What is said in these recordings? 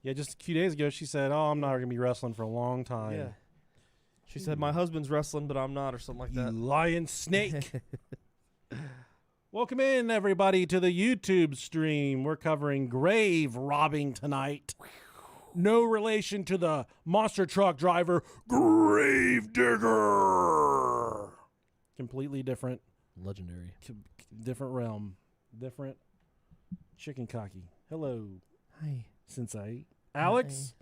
Yeah, just a few days ago, she said, "Oh, I'm not going to be wrestling for a long time." Yeah. She said, my husband's wrestling, but I'm not, or something like You that. lying snake. Welcome in, everybody, to the YouTube stream. We're covering grave robbing tonight. No relation to the monster truck driver, Grave Digger. Completely different. Legendary. Different realm. Different chicken cocky. Hello, Hi. Sensei. Alex.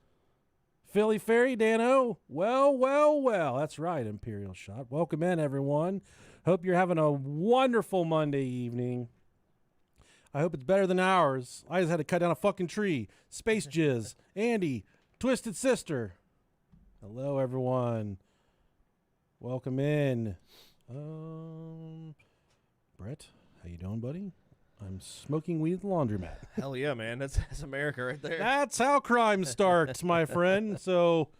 Philly Fairy, Dano. Well. That's right, Imperial Shot. Welcome in, everyone. Hope you're having a wonderful Monday evening. I hope it's better than ours. I just had to cut down a fucking tree. Space Jizz, Andy, Twisted Sister. Hello, everyone. Welcome in. Brett, how you doing, buddy? I'm smoking weed at the laundromat. Hell yeah, man. That's America right there. That's how crime starts, my friend. So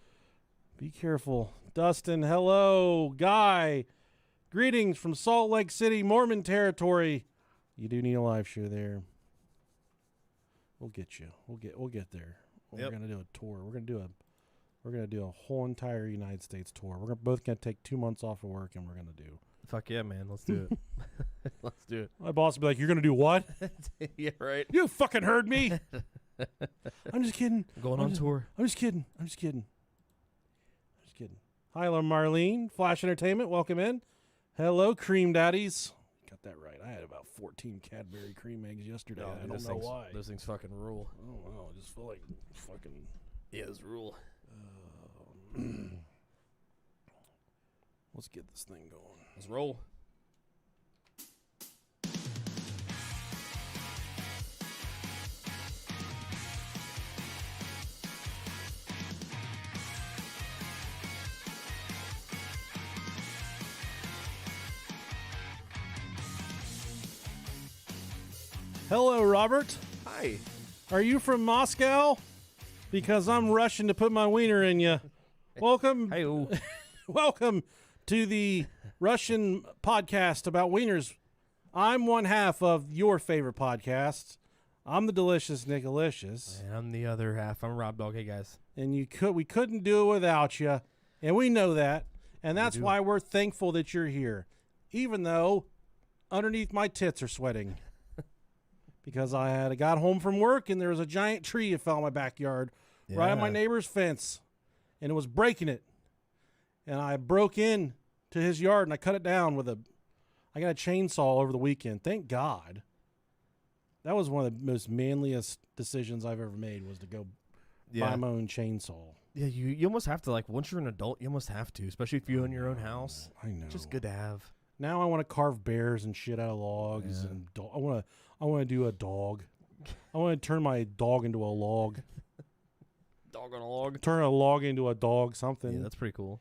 be careful. Dustin, hello. Guy, greetings from Salt Lake City, Mormon territory. You do need a live show there. We'll get you. We'll get there. We're gonna do a tour. We're gonna do a whole entire United States tour. We're both gonna take 2 months off of work, and we're gonna do. Fuck yeah, man. Let's do it. Let's do it. My boss will be like, "You're gonna do what?" Yeah, right. You fucking heard me. I'm just kidding. Going on tour. I'm just kidding. Hi, hello, Marlene. Flash Entertainment, welcome in. Hello, Cream Daddies. Got that right. I had about 14 Cadbury cream eggs yesterday. No, I don't know why. Those things fucking rule. I don't know. I just feel like fucking... Yeah, those rule. Let's get this thing going. Let's roll. Hello, Robert. Hi. Are you from Moscow? Because I'm rushing to put my wiener in you. Welcome. Hey. Welcome to the Russian podcast about wieners. I'm one half of your favorite podcast. I'm the delicious Nicolicious. And I'm the other half. I'm Rob Dog. Hey, guys. And we couldn't do it without you. And we know that. And that's why we're thankful that you're here. Even though underneath my tits are sweating. Because I got home from work and there was a giant tree that fell in my backyard right on my neighbor's fence. And it was breaking it. And I broke in to his yard and I cut it down I got a chainsaw over the weekend. Thank God. That was one of the most manliest decisions I've ever made, was to go buy my own chainsaw. Yeah, you almost have to, like, once you're an adult, you almost have to, especially if you own your own house. I know. Just good to have. Now I want to carve bears and shit out of logs, and I want to do a dog. I want to turn my dog into a log. Dog on a log. Turn a log into a dog, something. Yeah, that's pretty cool.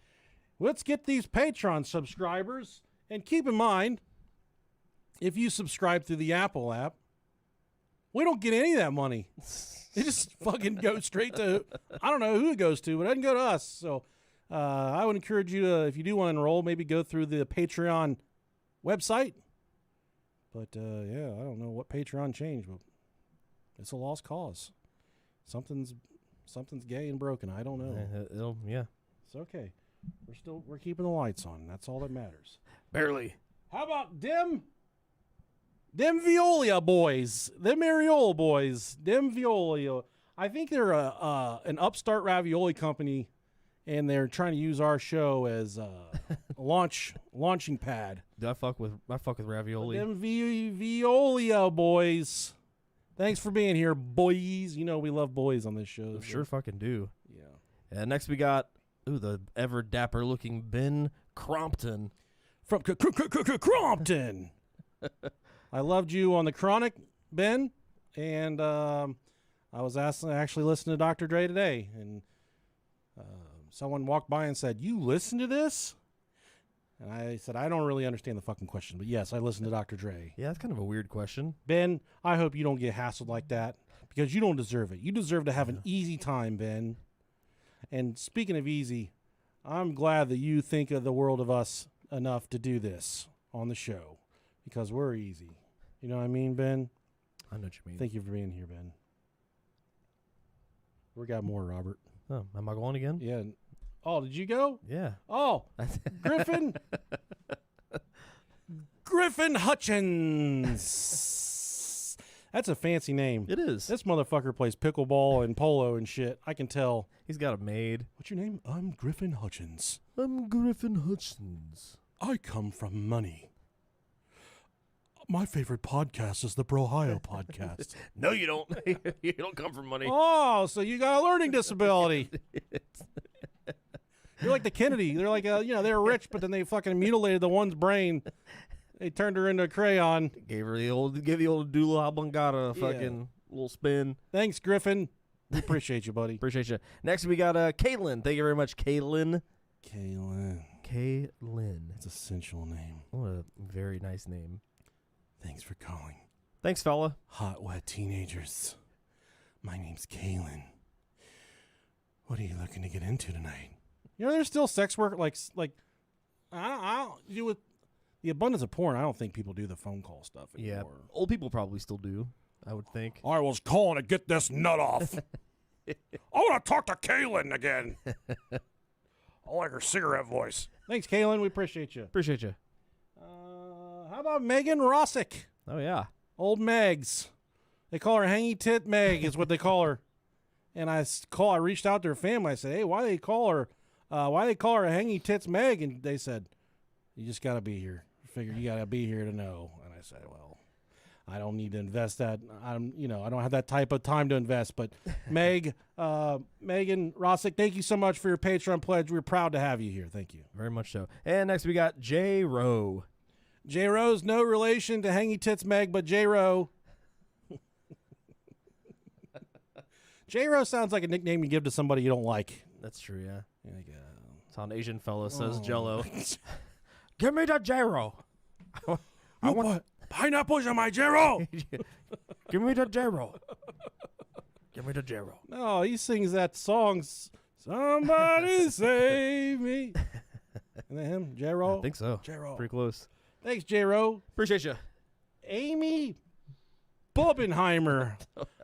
Let's get these Patreon subscribers, and keep in mind, if you subscribe through the Apple app, we don't get any of that money. It just fucking goes straight to, I don't know who it goes to, but it doesn't go to us. So I would encourage you to, if you do want to enroll, maybe go through the Patreon website. But yeah, I don't know what Patreon changed, but it's a lost cause. Something's gay and broken. I don't know. Yeah. It's okay. We're keeping the lights on. That's all that matters. Barely. How about them Viola boys, them Ariola boys, them Viola? I think they're an upstart ravioli company, and they're trying to use our show as a launching pad. Do I fuck with ravioli? Them Viola boys. Thanks for being here, boys. You know we love boys on this show. Sure fucking do. Yeah. Next we got the ever dapper looking Ben Crompton. From Crompton. I loved you on the Chronic, Ben, and I was actually listening to Dr. Dre today, and someone walked by and said, "You listen to this?" And I said, "I don't really understand the fucking question, but yes, I listen to Dr. Dre." Yeah, that's kind of a weird question. Ben, I hope you don't get hassled like that, because you don't deserve it. You deserve to have an easy time, Ben. And speaking of easy, I'm glad that you think of the world of us enough to do this on the show, because we're easy. You know what I mean, Ben? I know what you mean. Thank you for being here, Ben. We got more, Robert. Oh, am I going again? Yeah. Oh, did you go? Yeah. Oh, Griffin. Griffin Hutchins. That's a fancy name. It is. This motherfucker plays pickleball and polo and shit. I can tell. He's got a maid. What's your name? I'm Griffin Hutchins. I'm Griffin Hutchins. I come from money. My favorite podcast is the Brohio podcast. No, you don't. You don't come from money. Oh, so you got a learning disability. You're like the Kennedy. They're like, they're rich, but then they fucking mutilated the one's brain. They turned her into a crayon. Gave the old Dula Oblongata a fucking little spin. Thanks, Griffin. We appreciate you, buddy. Appreciate you. Next, we got Caitlin. Thank you very much, Caitlin. Caitlin. That's a sensual name. What a very nice name. Thanks for calling. Thanks, fella. Hot, wet teenagers. My name's Kaylin. What are you looking to get into tonight? You know, there's still sex work. Like I don't do with the abundance of porn. I don't think people do the phone call stuff Yeah, anymore. old people probably still do, I would think. I was calling to get this nut off. I want to talk to Kaylin again. I like her cigarette voice. Thanks, Kaylin. We appreciate you. Appreciate you. How about Megan Rossick? Oh, yeah. Old Megs. They call her Hangy Tit Meg is what they call her. And I reached out to her family. I said, hey, why they call her Hangy Tits Meg? And they said, you just got to be here. Figured you got to be here to know. And I said, well, I don't need to invest that. I don't have that type of time to invest. But Megan Rossick, thank you so much for your Patreon pledge. We're proud to have you here. Thank you. Very much so. And next we got J. Rowe. J. Rowe's no relation to Hangy Tits Meg, but J. Rowe. J. Rowe sounds like a nickname you give to somebody you don't like. That's true, yeah. Like, That's how an Asian fella says Jello. Give me the J-Rowe. I want pineapples on my J. Rowe. Give me the J-Rowe. Give me the J-Rowe. No, he sings that song, Somebody Save Me. Isn't that him, J. Rowe? I think so. J. Rowe. Pretty close. Thanks, J. Rowe. Appreciate you. Amy Bubenheimer.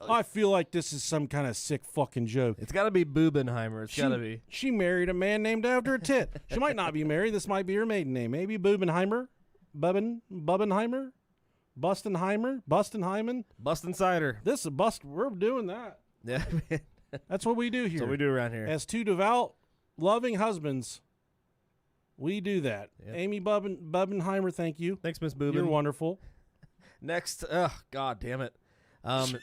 I feel like this is some kind of sick fucking joke. It's got to be Bubenheimer. It's got to be. She married a man named after a tit. She might not be married. This might be her maiden name. Maybe Bubenheimer. Bubenheimer? Bustenheimer? Bustenheimen? Bustin' cider. This is a bust. We're doing that. Yeah. That's what we do here. That's what we do around here. As two devout, loving husbands, we do that. Yep. Amy Bubenheimer, thank you. Thanks, Miss Boobin. You're wonderful. Next, God damn it. Okay,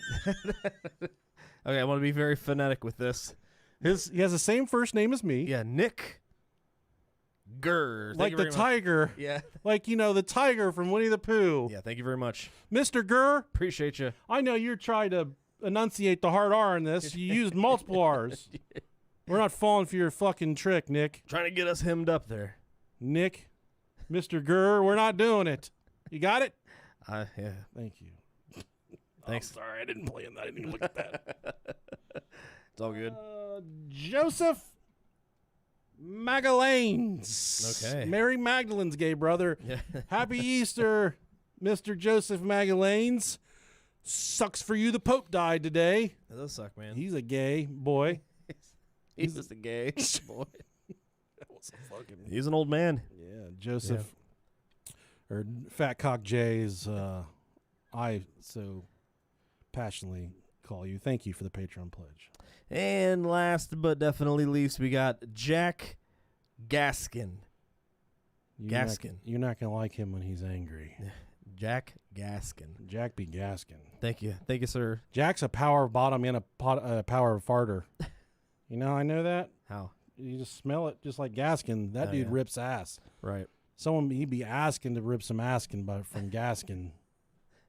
I want to be very phonetic with this. He has the same first name as me. Yeah, Nick Gurr. Like the tiger. Yeah. Like, the tiger from Winnie the Pooh. Yeah, thank you very much. Mr. Gurr, Appreciate you. I know you're trying to enunciate the hard R in this. You used multiple R's. We're not falling for your fucking trick, Nick. Trying to get us hemmed up there. Nick, Mr. Gurr, we're not doing it. You got it? Yeah. Thank you. Thanks. I'm sorry, I didn't plan that. I didn't even look at that. It's all good. Joseph Magalanes. Okay. Mary Magdalene's gay brother. Yeah. Happy Easter, Mr. Joseph Magalanes. Sucks for you the Pope died today. That does suck, man. He's a gay boy. He's just a gay boy. That was a fucking... He's an old man. Yeah, Joseph, or Fat Cock J is, I so passionately call you. Thank you for the Patreon pledge. And last but definitely least, we got Jack Gaskin. You're not going to like him when he's angry. Jack Gaskin. Jack be Gaskin. Thank you. Thank you, sir. Jack's a power bottom and a power farter. You know, I know that. How? You just smell it just like Gaskin. That dude rips ass. Right. He'd be asking to rip some asking from Gaskin.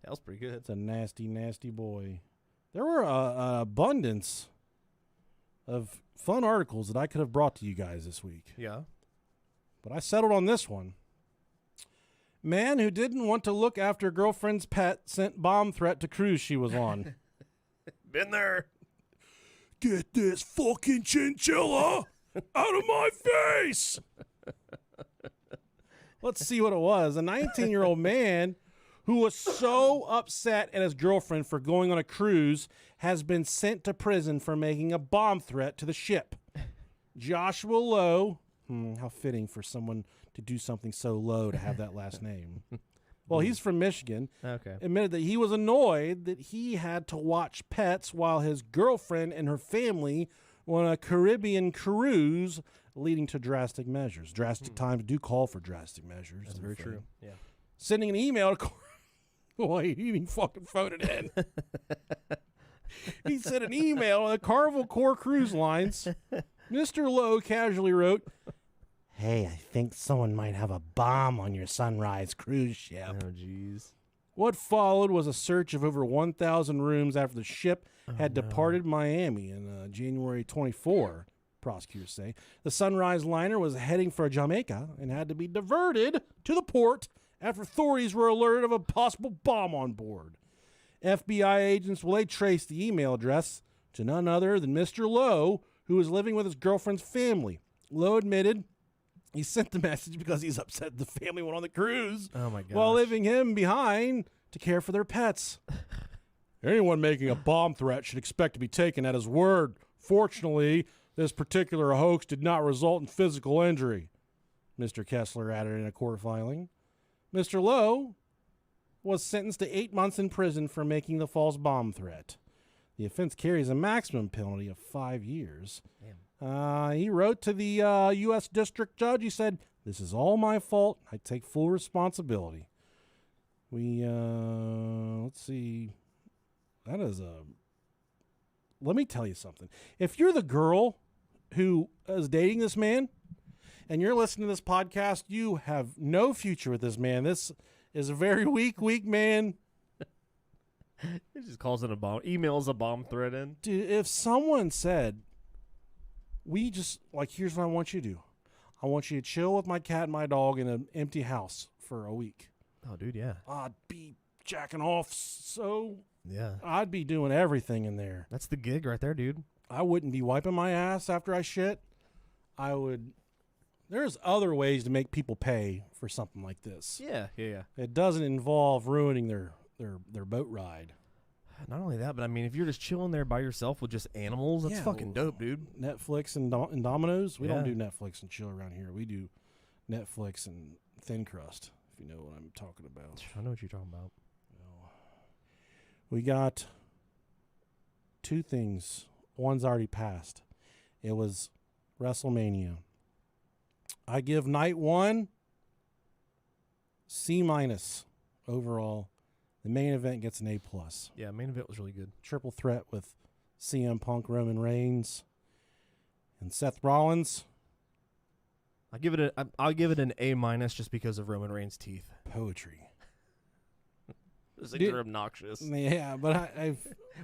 That was pretty good. It's a nasty, nasty boy. There were an abundance of fun articles that I could have brought to you guys this week. Yeah. But I settled on this one. Man who didn't want to look after girlfriend's pet sent bomb threat to cruise she was on. Been there. Get this fucking chinchilla out of my face! Let's see what it was. A 19-year-old man who was so upset at his girlfriend for going on a cruise, has been sent to prison for making a bomb threat to the ship. Joshua Lowe, how fitting for someone to do something so low to have that last name. Well, he's from Michigan. Okay. Admitted that he was annoyed that he had to watch pets while his girlfriend and her family were on a Caribbean cruise, leading to drastic measures. Drastic times do call for drastic measures. That's very true. Yeah. Sending an email to boy, he didn't fucking phone it in. He sent an email to the Carnival Corps Cruise Lines. Mr. Lowe casually wrote, "Hey, I think someone might have a bomb on your Sunrise cruise ship." Oh, jeez. What followed was a search of over 1,000 rooms after the ship had departed Miami in January 24, prosecutors say. The Sunrise liner was heading for Jamaica and had to be diverted to the port after authorities were alerted of a possible bomb on board. FBI agents, they traced the email address to none other than Mr. Lowe, who was living with his girlfriend's family. Lowe admitted he sent the message because he's upset the family went on the cruise Oh, my God. while leaving him behind to care for their pets. Anyone making a bomb threat should expect to be taken at his word. Fortunately, this particular hoax did not result in physical injury, Mr. Kessler added in a court filing. Mr. Lowe was sentenced to 8 months in prison for making the false bomb threat. The offense carries a maximum penalty of 5 years. He wrote to the U.S. District Judge. He said, "This is all my fault. I take full responsibility." Let's see. That is let me tell you something. If you're the girl who is dating this man and you're listening to this podcast, you have no future with this man. This is a very weak man. He just calls it a bomb. Emails a bomb threat in. Dude, if someone said, here's what I want you to do. I want you to chill with my cat and my dog in an empty house for a week. Oh, dude, yeah. I'd be jacking off Yeah. I'd be doing everything in there. That's the gig right there, dude. I wouldn't be wiping my ass after I shit. There's other ways to make people pay for something like this. Yeah. It doesn't involve ruining their boat ride. Not only that, but I mean, if you're just chilling there by yourself with just animals, that's fucking dope, dude. Netflix and Domino's. We don't Yeah. do Netflix and chill around here. We do Netflix and thin crust, if you know what I'm talking about. I know what you're talking about. We got 2 things. One's already passed. It was WrestleMania. I give night 1 C- overall. The main event gets an A+. Yeah, main event was really good. Triple threat with CM Punk, Roman Reigns, and Seth Rollins. I'll give it an A- just because of Roman Reigns' teeth. Poetry. Those things are obnoxious. Yeah, but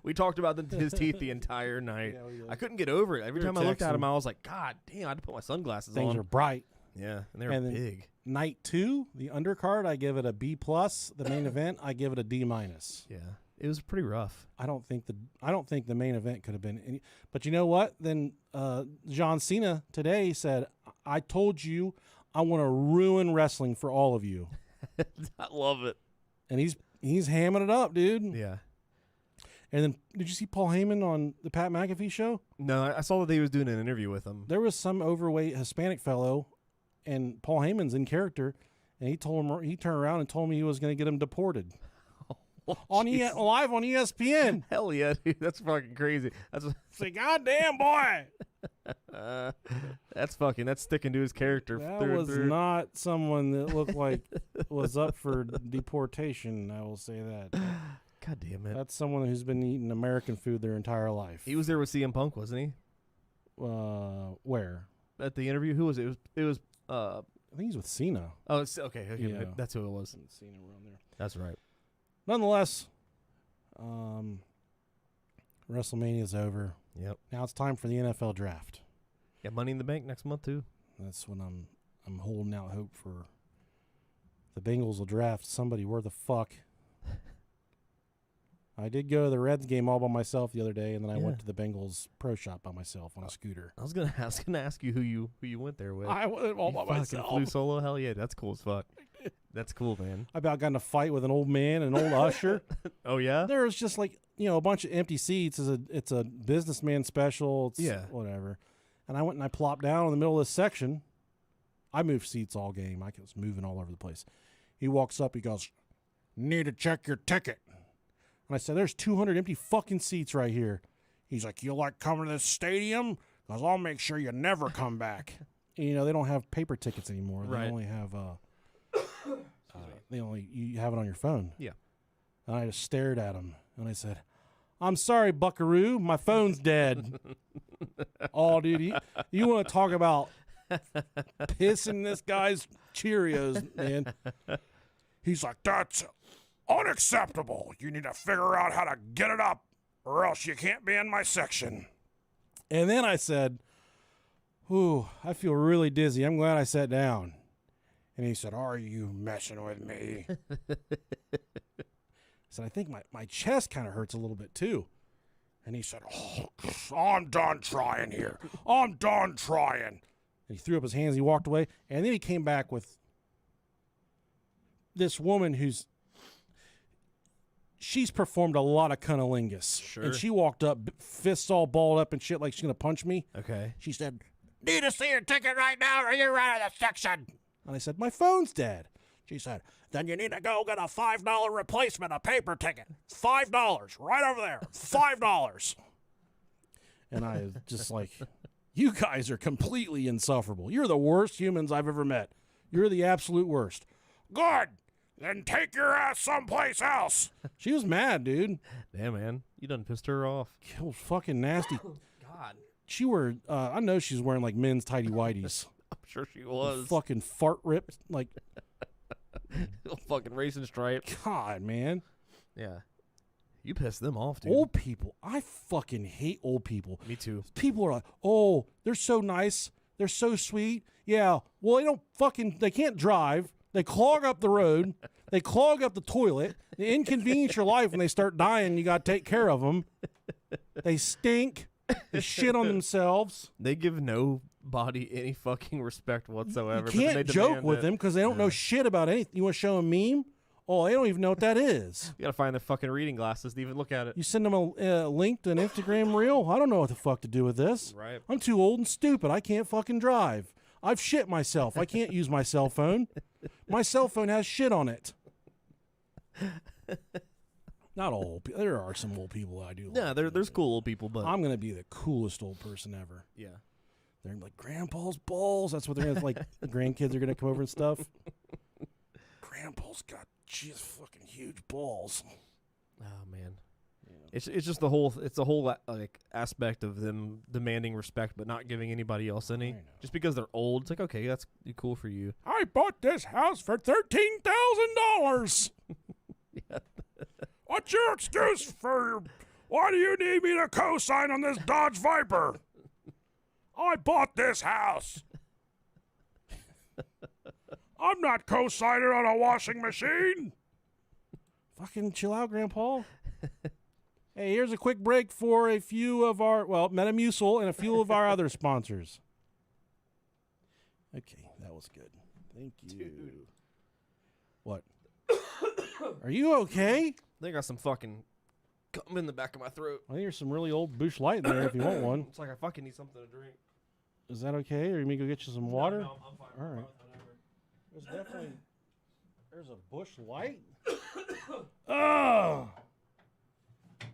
We talked about his teeth the entire night. I couldn't get over it. Every time I looked at him, I was like, God damn, I had to put my sunglasses things on. are bright. Yeah, and they were And then big. Night 2, the undercard, I give it a B+. The main event, I give it a D-. Yeah, it was pretty rough. I don't think the main event could have been any. But you know what? Then John Cena today said, "I told you I want to ruin wrestling for all of you." I love it. And he's hamming it up, dude. Yeah. And then did you see Paul Heyman on the Pat McAfee show? No, I saw that he was doing an interview with him. There was some overweight Hispanic fellow, and Paul Heyman's in character, and he turned around and told me he was going to get him deported. Live on ESPN. Hell yeah, dude. That's fucking crazy. Say, goddamn, boy. That's sticking to his character. That through was and through. not someone that looked like was up for deportation, I will say that. God damn it. That's someone who's been eating American food their entire life. He was there with CM Punk, wasn't he? Where? At the interview? Who was it? It was I think he's with Cena. Oh, it's, okay. Yeah. That's who it was. Cena around there. That's right. Nonetheless, WrestleMania's over. Yep. Now it's time for the NFL draft. Got Money in the Bank next month too. That's when I'm holding out hope for the Bengals will draft somebody worth a fuck. I did go to the Reds game all by myself the other day, and then I went to the Bengals pro shop by myself on a scooter. I was gonna ask you who you went there with. I went all by fucking myself. flew solo. Hell yeah, that's cool as fuck. That's cool, man. I about got in a fight with an old man, an old usher. Oh yeah. There was just like, a bunch of empty seats. It's a businessman special. It's whatever. And I went and I plopped down in the middle of this section. I moved seats all game. I was moving all over the place. He walks up. He goes, "Need to check your ticket." And I said, "There's 200 empty fucking seats right here." He's like, "You like coming to this stadium? Because I'll make sure you never come back." And, they don't have paper tickets anymore. They Right. only have you have it on your phone. Yeah. And I just stared at him and I said, "I'm sorry, Buckaroo, my phone's dead." Oh, dude, you want to talk about pissing this guy's Cheerios, man. He's like, "That's unacceptable. You need to figure out how to get it up or else you can't be in my section." And then I said, "Ooh, I feel really dizzy. I'm glad I sat down." And he said, "Are you messing with me?" I said, "I think my chest kind of hurts a little bit too." And he said, "Oh, I'm done trying here. I'm done trying." And he threw up his hands. He walked away. And then he came back with this woman she's performed a lot of cunnilingus. Sure. And she walked up, fists all balled up and shit like she's going to punch me. Okay. She said, "Need to see your ticket right now or you're out of the section." And I said, "My phone's dead." She said, "Then you need to go get a $5 replacement, a paper ticket. $5, right over there. $5. And I was just like, you guys are completely insufferable. You're the worst humans I've ever met. You're the absolute worst. "Good. Then take your ass someplace else." She was mad, dude. Damn, man. You done pissed her off. It was fucking nasty. God. I know she's wearing like men's tighty whities. I'm sure she was. Fucking fart ripped. Like, fucking racing stripe. God, man. Yeah. You pissed them off, dude. Old people. I fucking hate old people. Me too. People are like, "Oh, they're so nice. They're so sweet." Yeah. Well, they can't drive. They clog up the road. They clog up the toilet. They inconvenience your life when they start dying. You got to take care of them. They stink. They shit on themselves. They give nobody any fucking respect whatsoever. You can't joke with them because they don't know shit about anything. You want to show them a meme? Oh, they don't even know what that is. You got to find their fucking reading glasses to even look at it. You send them a link to an Instagram reel? I don't know what the fuck to do with this. Right. I'm too old and stupid. I can't fucking drive. I've shit myself. I can't use my cell phone. My cell phone has shit on it. Not all old people. There are some old people that I do. Yeah, like. there's cool old people, but I'm going to be the coolest old person ever. yeah. They're gonna be like, "Grandpa's balls." That's what they're going to like. The grandkids are going to come over and stuff. "Grandpa's got just fucking huge balls." Oh man. It's just the whole like aspect of them demanding respect but not giving anybody else any. Just because they're old, it's like, okay, that's cool for you. "I bought this house for $13,000. Yeah. What's your excuse why do you need me to co-sign on this Dodge Viper? I bought this house. I'm not co-signing on a washing machine." Fucking chill out, Grandpa. Hey, here's a quick break for a few of our, Metamucil and a few of our other sponsors. Okay, that was good. Thank you. Dude. What? Are you okay? They got some fucking gum in the back of my throat. I think there's some really old Busch Light in there if you want one. It's like I fucking need something to drink. Is that okay? Or you may go get you some water? No, I'm fine. All I'm right. fine with There's a Busch Light. Ugh.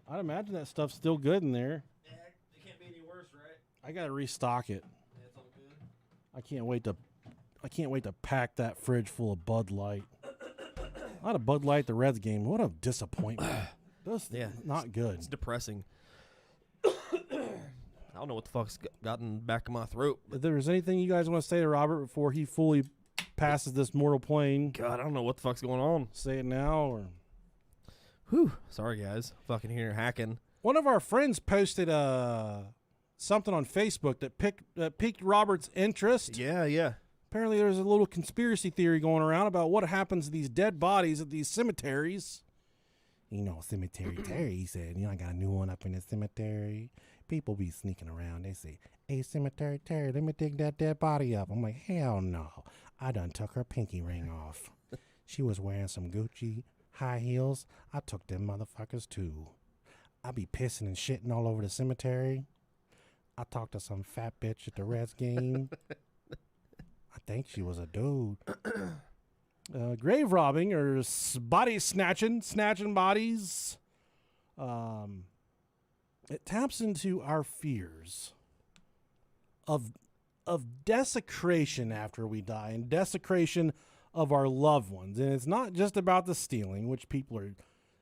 I'd imagine that stuff's still good in there. Yeah, it can't be any worse, right? I gotta restock it. Yeah, it's all good. I can't wait to pack that fridge full of Bud Light. Not a Bud Light the Reds game. What a disappointment. That's not good. It's depressing. I don't know what the fuck's gotten in the back of my throat. If there's anything you guys want to say to Robert before he fully passes this mortal plane, God, I don't know what the fuck's going on. say it now. Or Whew. Sorry, guys. Fucking here hacking. one of our friends posted something on Facebook that piqued Robert's interest. Yeah. Apparently, there's a little conspiracy theory going around about what happens to these dead bodies at these cemeteries. Cemetery Terry, he said, I got a new one up in the cemetery. People be sneaking around. They say, "Hey, Cemetery Terry, let me dig that dead body up." I'm like, hell no. I done took her pinky ring off. She was wearing some Gucci high heels. I took them motherfuckers too. I be pissing and shitting all over the cemetery. I talked to some fat bitch at the Reds game. I think she was a dude. Grave robbing or body snatching bodies. It taps into our fears of desecration after we die and desecration of our loved ones. And it's not just about the stealing, which people are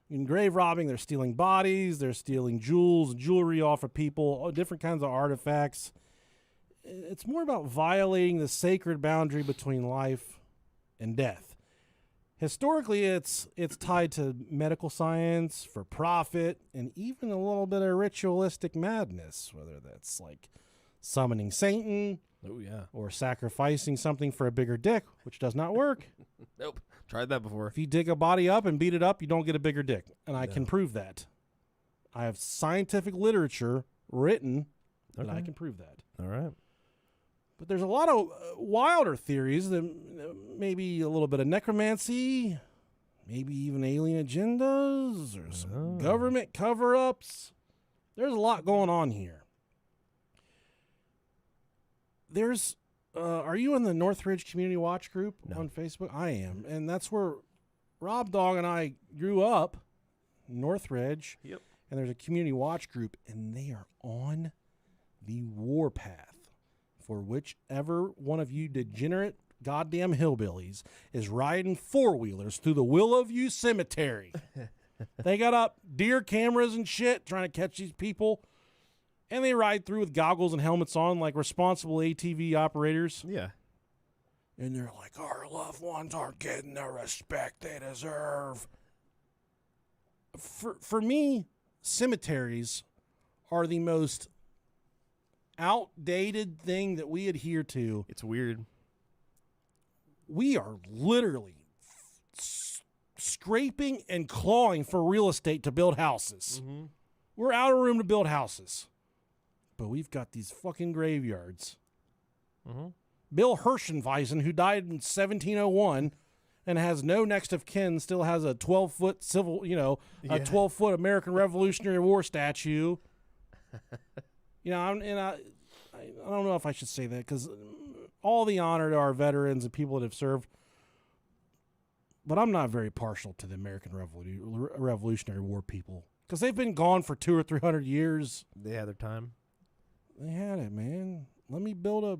in grave robbing. They're stealing bodies, they're stealing jewels, jewelry off of people, all different kinds of artifacts. It's more about violating the sacred boundary between life and death. Historically, it's tied to medical science, for profit, and even a little bit of ritualistic madness, whether that's like summoning Satan, Oh, yeah. or sacrificing something for a bigger dick, which does not work. Nope. Tried that before. If you dig a body up and beat it up, you don't get a bigger dick. And I No. can prove that. I have scientific literature written that I Okay. can prove that. All right. But there's a lot of wilder theories that maybe a little bit of necromancy, maybe even alien agendas or some government cover-ups. There's a lot going on here. There's, are you in the Northridge Community Watch group on Facebook? I am. And that's where Rob Dog and I grew up, Northridge. Yep. And there's a community watch group, and they are on the warpath for whichever one of you degenerate goddamn hillbillies is riding four-wheelers through the Willow View Cemetery. They got up deer cameras and shit trying to catch these people. And they ride through with goggles and helmets on like responsible ATV operators. Yeah. And they're like, our loved ones aren't getting the respect they deserve. For me, cemeteries are the most outdated thing that we adhere to. It's weird. We are literally scraping and clawing for real estate to build houses. Mm-hmm. We're out of room to build houses. But we've got these fucking graveyards. Mm-hmm. Bill Herschenweisen, who died in 1701 and has no next of kin, still has a 12-foot civil, a 12-foot American Revolutionary War statue. I don't know if I should say that because all the honor to our veterans and people that have served, but I'm not very partial to the American Revolutionary War people because they've been gone for 200 or 300 years. They had their time. They had it, man. Let me build a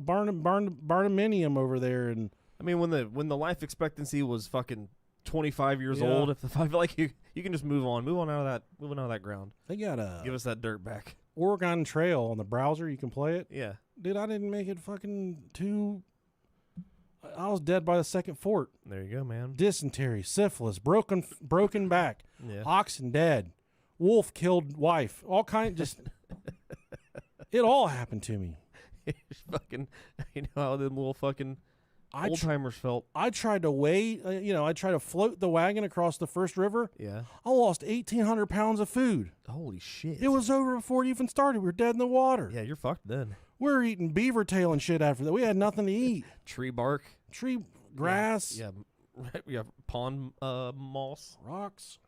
barnuminium over there, and I mean, when the life expectancy was fucking 25 years Yeah. old, I feel like you can just move on out of that ground. they got a Give us that dirt back. Oregon Trail on the browser. You can play it. Yeah. Dude, I didn't make it fucking I was dead by the second fort. There you go, man. Dysentery, syphilis, broken back, Yeah. oxen dead, wolf killed wife, all kind just. It all happened to me. Fucking, how them little fucking I old timers felt. I tried to I tried to float the wagon across the first river. Yeah. I lost 1,800 pounds of food. Holy shit. It was over before it even started. We were dead in the water. Yeah, you're fucked then. We were eating beaver tail and shit after that. We had nothing to eat. Tree bark. Tree grass. Yeah. We have pond moss. Rocks.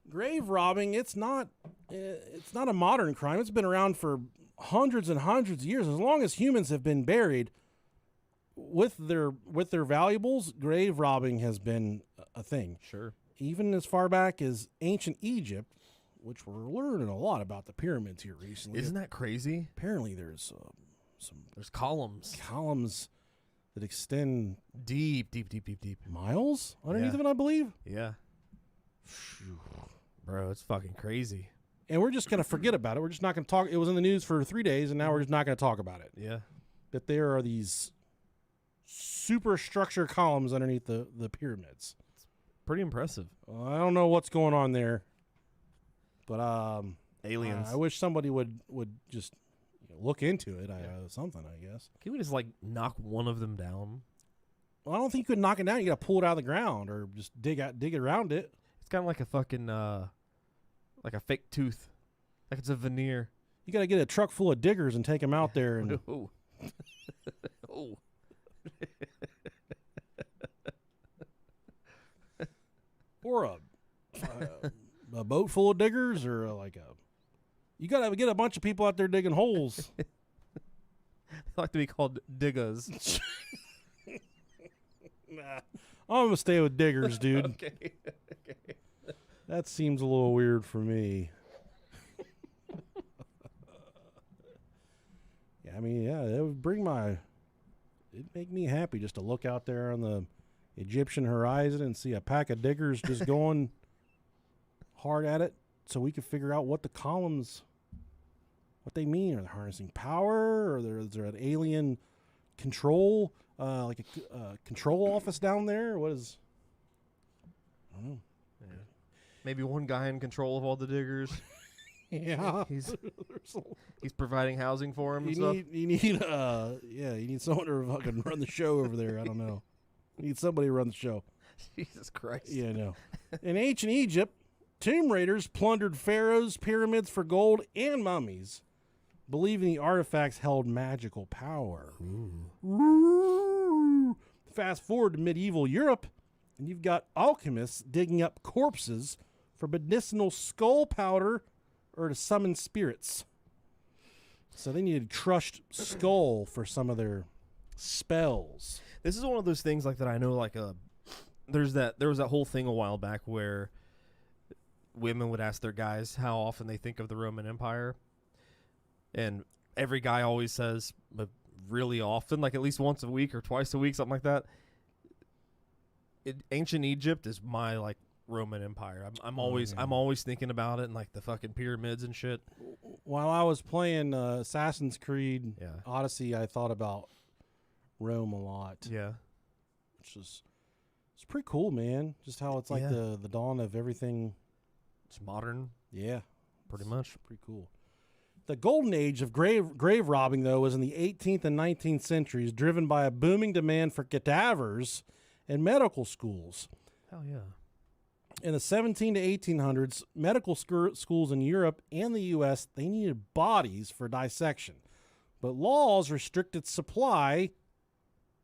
Grave robbing, it's not a modern crime. It's been around for hundreds and hundreds of years. As long as humans have been buried with their valuables, grave robbing has been a thing. Sure. Even as far back as ancient Egypt, which we're learning a lot about the pyramids here recently. Isn't that crazy? Apparently there's some There's columns. columns that extend Deep. miles underneath Yeah. of it, I believe. Yeah. Bro, it's fucking crazy. And we're just going to forget about it. We're just not going to talk. It was in the news for 3 days, and now we're just not going to talk about it. Yeah. That there are these superstructure columns underneath the pyramids. Pretty impressive. I don't know what's going on there, but Aliens. I wish somebody would just look into it. Something, I guess. Can we just knock one of them down? Well, I don't think you could knock it down. You got to pull it out of the ground or just dig around it. It's kind of like a fucking like a fake tooth. Like it's a veneer. You got to get a truck full of diggers and take them out there and Oh. Oh. or a boat full of diggers, or you gotta get a bunch of people out there digging holes. They like to be called diggas. Nah, I'm gonna stay with diggers, dude. Okay. That seems a little weird for me. Yeah, I mean, yeah, it would it'd make me happy just to look out there on the Egyptian horizon and see a pack of diggers just going hard at it, so we could figure out what the columns, what they mean. Are they harnessing power, or is there an alien control, like a control office down there? What is? I don't know. Yeah. Maybe one guy in control of all the diggers. Yeah, He's providing housing for him and you stuff. you need someone to fucking run the show over there. I don't know. You need somebody to run the show. Jesus Christ. Yeah, no. In ancient Egypt, tomb raiders plundered pharaohs' pyramids for gold and mummies, believing the artifacts held magical power. Ooh. Fast forward to medieval Europe, and you've got alchemists digging up corpses for medicinal skull powder or to summon spirits. So they needed crushed skull for some of their spells. This is one of those things like that I know there was that whole thing a while back where women would ask their guys how often they think of the Roman Empire. And every guy always says, but really often, like at least once a week or twice a week, something like that. Ancient Egypt is my like Roman Empire. I'm always thinking about it and like the fucking pyramids and shit. While I was playing Assassin's Creed Odyssey, I thought about Rome a lot. Yeah. It's pretty cool, man. Just how it's like the dawn of everything. It's modern. Yeah. Pretty much. Pretty cool. The golden age of grave robbing, though, was in the 18th and 19th centuries, driven by a booming demand for cadavers in medical schools. Hell yeah. In the 17 to 1800s, medical schools in Europe and the U.S., they needed bodies for dissection. But laws restricted supply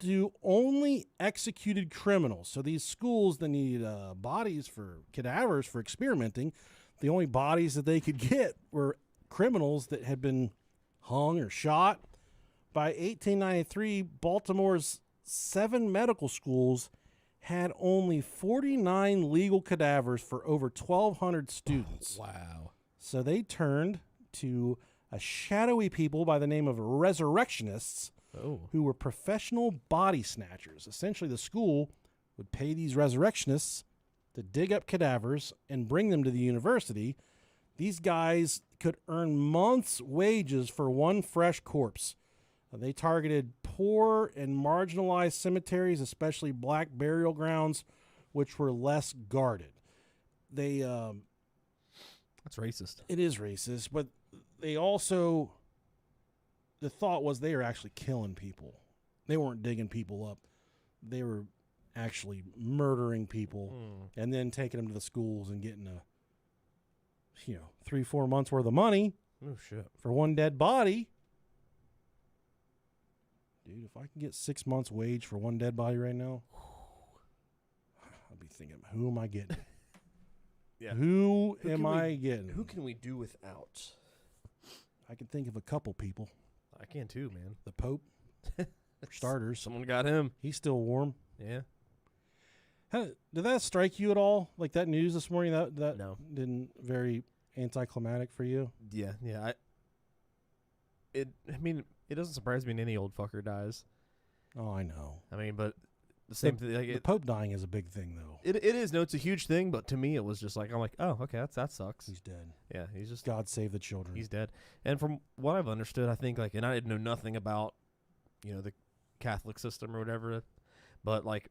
to only executed criminals. So these schools that needed bodies for cadavers for experimenting, the only bodies that they could get were criminals that had been hung or shot. By 1893, Baltimore's 7 medical schools had only 49 legal cadavers for over 1,200 students. Wow. So they turned to a shadowy people by the name of resurrectionists, who were professional body snatchers. Essentially, the school would pay these resurrectionists to dig up cadavers and bring them to the university. These guys could earn months' wages for one fresh corpse. They targeted poor and marginalized cemeteries, especially black burial grounds, which were less guarded. That's racist. It is racist, but they also, the thought was they were actually killing people. They weren't digging people up. They were actually murdering people and then taking them to the schools and getting 3-4 months worth of money for one dead body. Dude, if I can get 6 months wage for one dead body right now, I'll be thinking, who am I getting? Yeah. Who am I getting? Who can we do without? I can think of a couple people. I can too, man. The Pope, for starters. Someone got him. He's still warm. Yeah. Did that strike you at all? Like that news this morning, that No. didn't very anticlimactic for you? Yeah. It doesn't surprise me when any old fucker dies. Oh, I know. I mean, but the same thing. Like The Pope dying is a big thing, though. It is. No, it's a huge thing. But to me, it was just like I'm like, oh, okay, that sucks. He's dead. Yeah, he's just God save the children. he's dead. And from what I've understood, I think like, and I didn't know nothing about, the Catholic system or whatever, but like,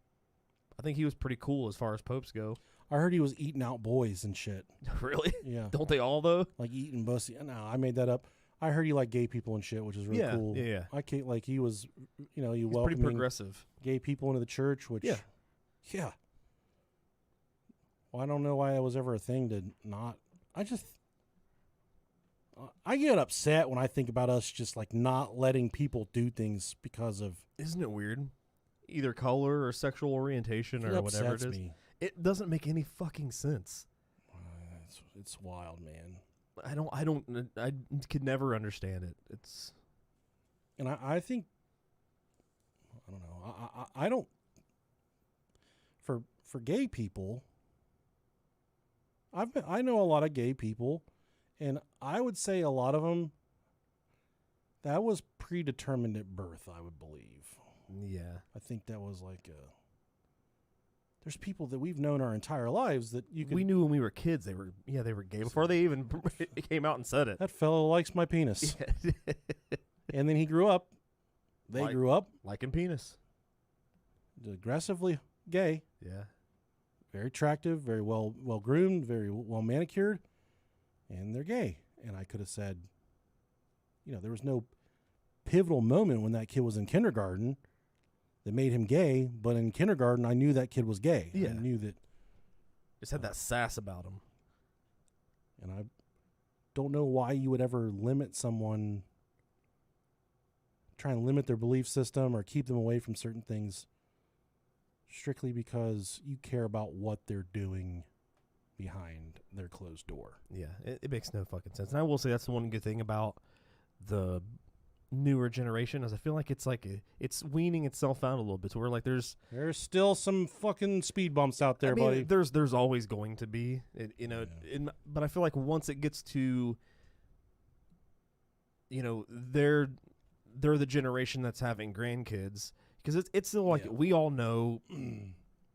I think he was pretty cool as far as popes go. I heard he was eating out boys and shit. Really? Yeah. Don't they all though? Like eating pussy. No, I made that up. I heard he liked gay people and shit, which is really cool. Yeah. I can't, like, he was, he He's pretty welcoming progressive. gay people into the church, which, Yeah. Well, I don't know why that was ever a thing to not. I get upset when I think about us just like not letting people do things because of. Isn't it weird? Either color or sexual orientation or whatever it is. Me. It doesn't make any fucking sense. It's wild, man. I could never understand it. And I think, I don't know. I don't, for gay people, I know a lot of gay people, and I would say a lot of them, that was predetermined at birth, I would believe. Yeah. I think that was like there's people that we've known our entire lives that you could. We knew when we were kids they were gay before they even came out and said it. That fellow likes my penis. And then he grew up. They grew up liking penis. Aggressively gay. Yeah. Very attractive, very well groomed, very well manicured, and they're gay. And I could have said, there was no pivotal moment when that kid was in kindergarten that made him gay, but in kindergarten I knew that kid was gay. Yeah. I knew that. Just had that sass about him. And I don't know why you would ever limit someone, try and limit their belief system or keep them away from certain things strictly because you care about what they're doing behind their closed door. Yeah, it makes no fucking sense. And I will say that's the one good thing about the newer generation is I feel like it's it's weaning itself out a little bit to where like there's still some fucking speed bumps out there, buddy. There's always going to be, but I feel like once it gets to, they're the generation that's having grandkids because it's still like we all know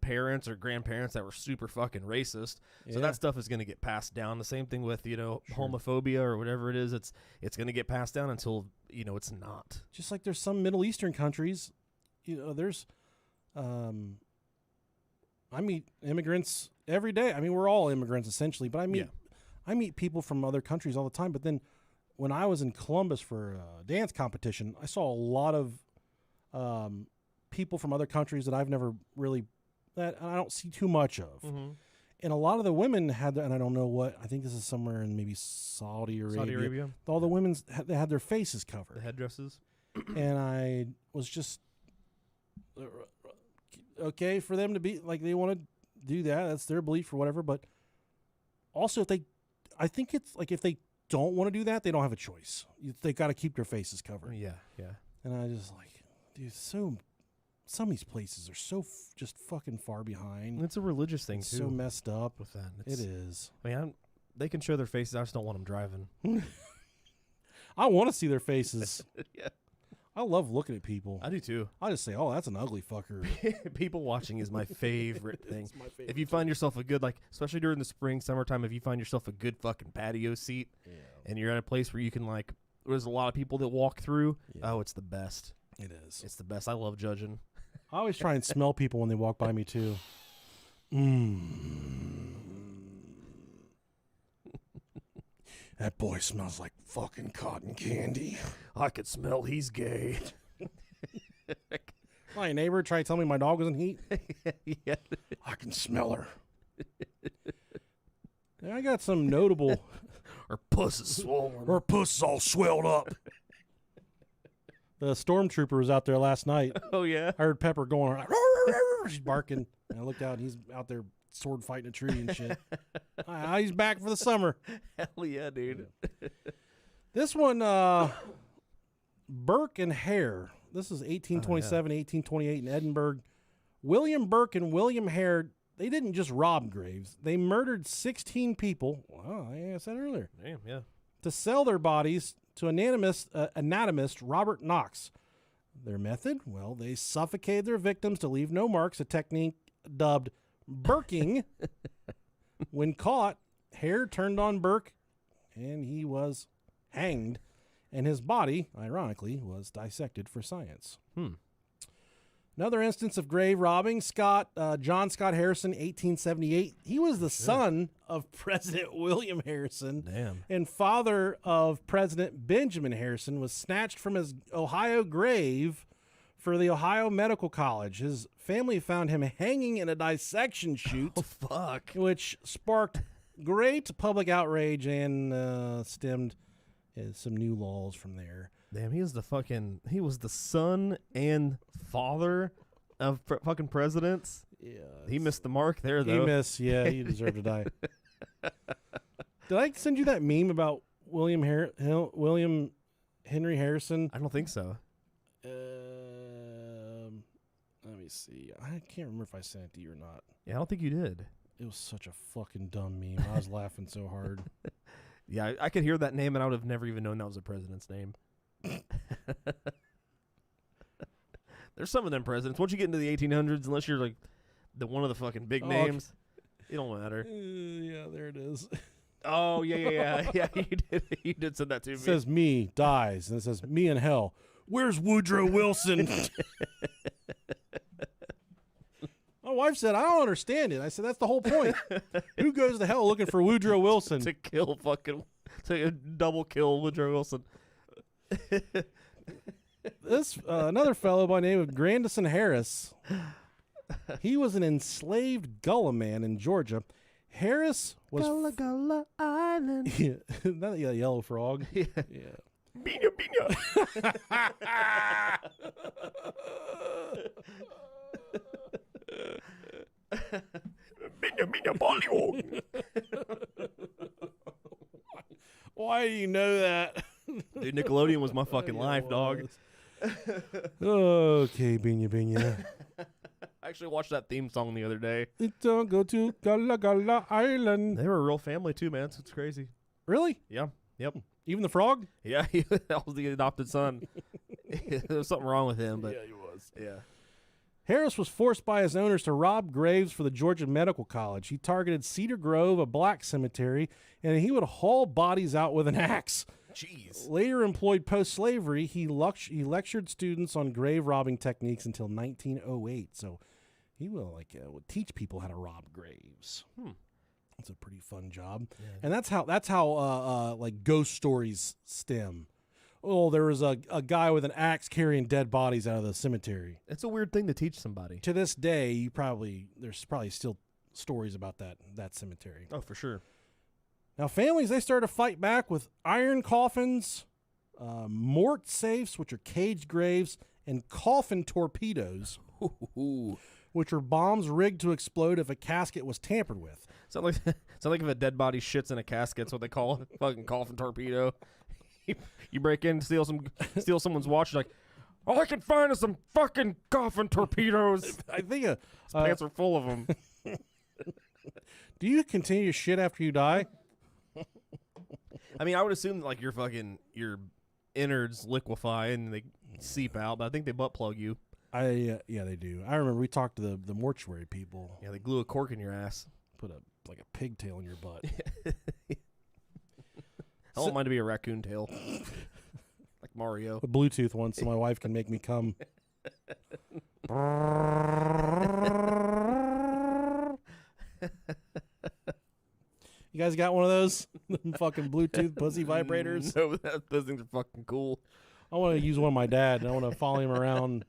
parents or grandparents that were super fucking racist. So that stuff is going to get passed down. The same thing with, homophobia or whatever it is. It's going to get passed down until, it's not. Just like there's some Middle Eastern countries, there's, I meet immigrants every day. I mean, we're all immigrants essentially, but I meet people from other countries all the time. But then when I was in Columbus for a dance competition, I saw a lot of people from other countries that I've never really, that I don't see too much of. Mm-hmm. And a lot of the women had, and I don't know what, I think this is somewhere in maybe Saudi Arabia. All the women, they had their faces covered. The headdresses. And I was just, okay for them to be, like, they want to do that. That's their belief or whatever. But also I think it's like if they don't want to do that, they don't have a choice. They got to keep their faces covered. Yeah, yeah. And I just like, dude, some of these places are so just fucking far behind. It's a religious thing, too. So messed up. With that. It is. I mean, they can show their faces. I just don't want them driving. I want to see their faces. Yeah. I love looking at people. I do, too. I just say, oh, that's an ugly fucker. People watching is my favorite thing. It's my favorite if you find yourself a good, especially during the spring, summertime, if you find yourself a good fucking patio seat and you're at a place where you can, there's a lot of people that walk through, it's the best. It is. It's the best. I love judging. I always try and smell people when they walk by me, too. That boy smells like fucking cotton candy. I could smell he's gay. My neighbor tried to tell me my dog was in heat. Yeah. I can smell her. Yeah, I got some notable. Her puss is swollen. Her puss is all swelled up. The stormtrooper was out there last night. Oh, yeah? I heard Pepper going like, she's barking. And I looked out and he's out there sword fighting a tree and shit. He's back for the summer. Hell yeah, dude. This one, Burke and Hare. This is 1827, 1828 in Edinburgh. William Burke and William Hare, they didn't just rob graves. They murdered 16 people. Wow, I said earlier. Damn, yeah. To sell their bodies to anatomist Robert Knox. Their method? Well, they suffocated their victims to leave no marks, a technique dubbed Burking. When caught, Hare turned on Burke, and he was hanged, and his body, ironically, was dissected for science. Another instance of grave robbing, John Scott Harrison, 1878. He was the son of President William Harrison. Damn. And father of President Benjamin Harrison, was snatched from his Ohio grave for the Ohio Medical College. His family found him hanging in a dissection chute. Oh, fuck. Which sparked great public outrage and stemmed some new laws from there. Damn, he was the son and father of fucking presidents. Yeah, He missed the mark there, though. He missed. Yeah, he deserved to die. Did I send you that meme about William Henry Harrison? I don't think so. Let me see. I can't remember if I sent it to you or not. Yeah, I don't think you did. It was such a fucking dumb meme. I was laughing so hard. Yeah, I could hear that name, and I would have never even known that was a president's name. There's some of them presidents. Once you get into the 1800s, unless you're like one of the fucking big names, it don't matter. Yeah, there it is. Oh yeah. You did send that to me. It says me dies, and it says me in hell. Where's Woodrow Wilson? My wife said, I don't understand it. I said, that's the whole point. Who goes to hell looking for Woodrow Wilson? to double kill Woodrow Wilson. This another fellow by the name of Grandison Harris. He was an enslaved Gullah man in Georgia. Harris was Gullah Island. Yeah, that yellow frog. Yeah. Bina. Bina Bollywood. Why do you know that? Dude, Nickelodeon was my fucking life, dog. Okay, Binya. I actually watched that theme song the other day. Don't go to Gullah Island. They were a real family too, man. It's crazy. Really? Yeah. Yep. Even the frog? Yeah, that was the adopted son. There was something wrong with him, but Yeah, he was. yeah. Harris was forced by his owners to rob graves for the Georgia Medical College. He targeted Cedar Grove, a black cemetery, and he would haul bodies out with an axe. Jeez. Later employed post-slavery, he lectured students on grave robbing techniques until 1908. So he would teach people how to rob graves. That's a pretty fun job. Yeah. And that's how like ghost stories stem. Oh, there was a guy with an axe carrying dead bodies out of the cemetery. It's a weird thing to teach somebody. To this day, there's probably still stories about that cemetery. Oh, for sure. Now, families, they started to fight back with iron coffins, mort safes, which are caged graves, and coffin torpedoes, which are bombs rigged to explode if a casket was tampered with. Sound like if a dead body shits in a casket, that's what they call a fucking coffin torpedo. You break in, steal someone's watch, you're like, all I can find is some fucking coffin torpedoes. I think His pants are full of them. do you continue to shit after you die? I mean, I would assume that, like, your innards liquefy and they seep out, but I think they butt plug you. Yeah, they do. I remember we talked to the mortuary people. Yeah, they glue a cork in your ass. Put a pigtail in your butt. I want mine to be a raccoon tail. Like Mario. A Bluetooth one so my wife can make me come. You guys got one of those? Fucking Bluetooth pussy vibrators? No, those things are fucking cool. I want to use one of my dad. I want to follow him around.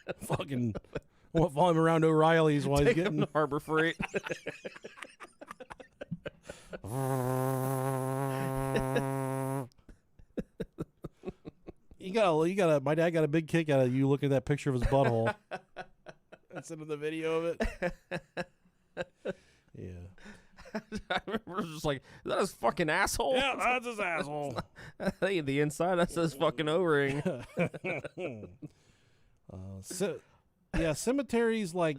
I want to follow him around O'Reilly's while he's Take getting him to Harbor Freight. My dad got a big kick out of you looking at that picture of his butthole. And sending the video of it. Yeah. I remember just like, is that his fucking asshole? Yeah, that's his asshole. That ain't the inside. That's his fucking O-ring. Cemeteries like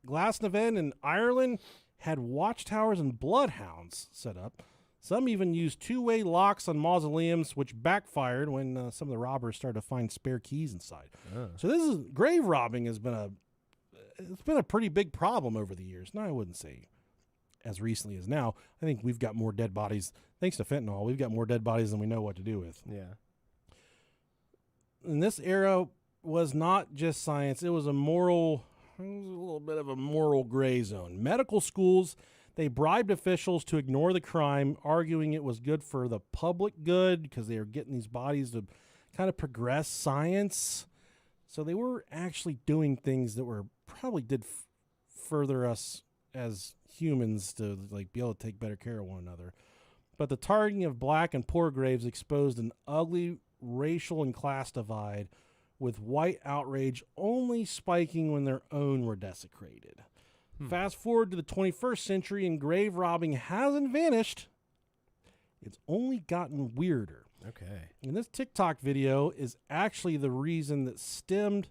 Glasnevin in Ireland had watchtowers and bloodhounds set up. Some even used two-way locks on mausoleums, which backfired when some of the robbers started to find spare keys inside. Oh. So grave robbing has been a pretty big problem over the years. Now, I wouldn't say as recently as now. I think we've got more dead bodies. Thanks to fentanyl, we've got more dead bodies than we know what to do with. Yeah. And this era was not just science. It was a little bit of a moral gray zone. Medical schools, they bribed officials to ignore the crime, arguing it was good for the public good because they were getting these bodies to kind of progress science. So they were actually doing things that were probably did further us as humans to like be able to take better care of one another. But the targeting of black and poor graves exposed an ugly racial and class divide, with white outrage only spiking when their own were desecrated. Fast forward to the 21st century and grave robbing hasn't vanished. It's only gotten weirder. Okay. And this TikTok video is actually the reason that stemmed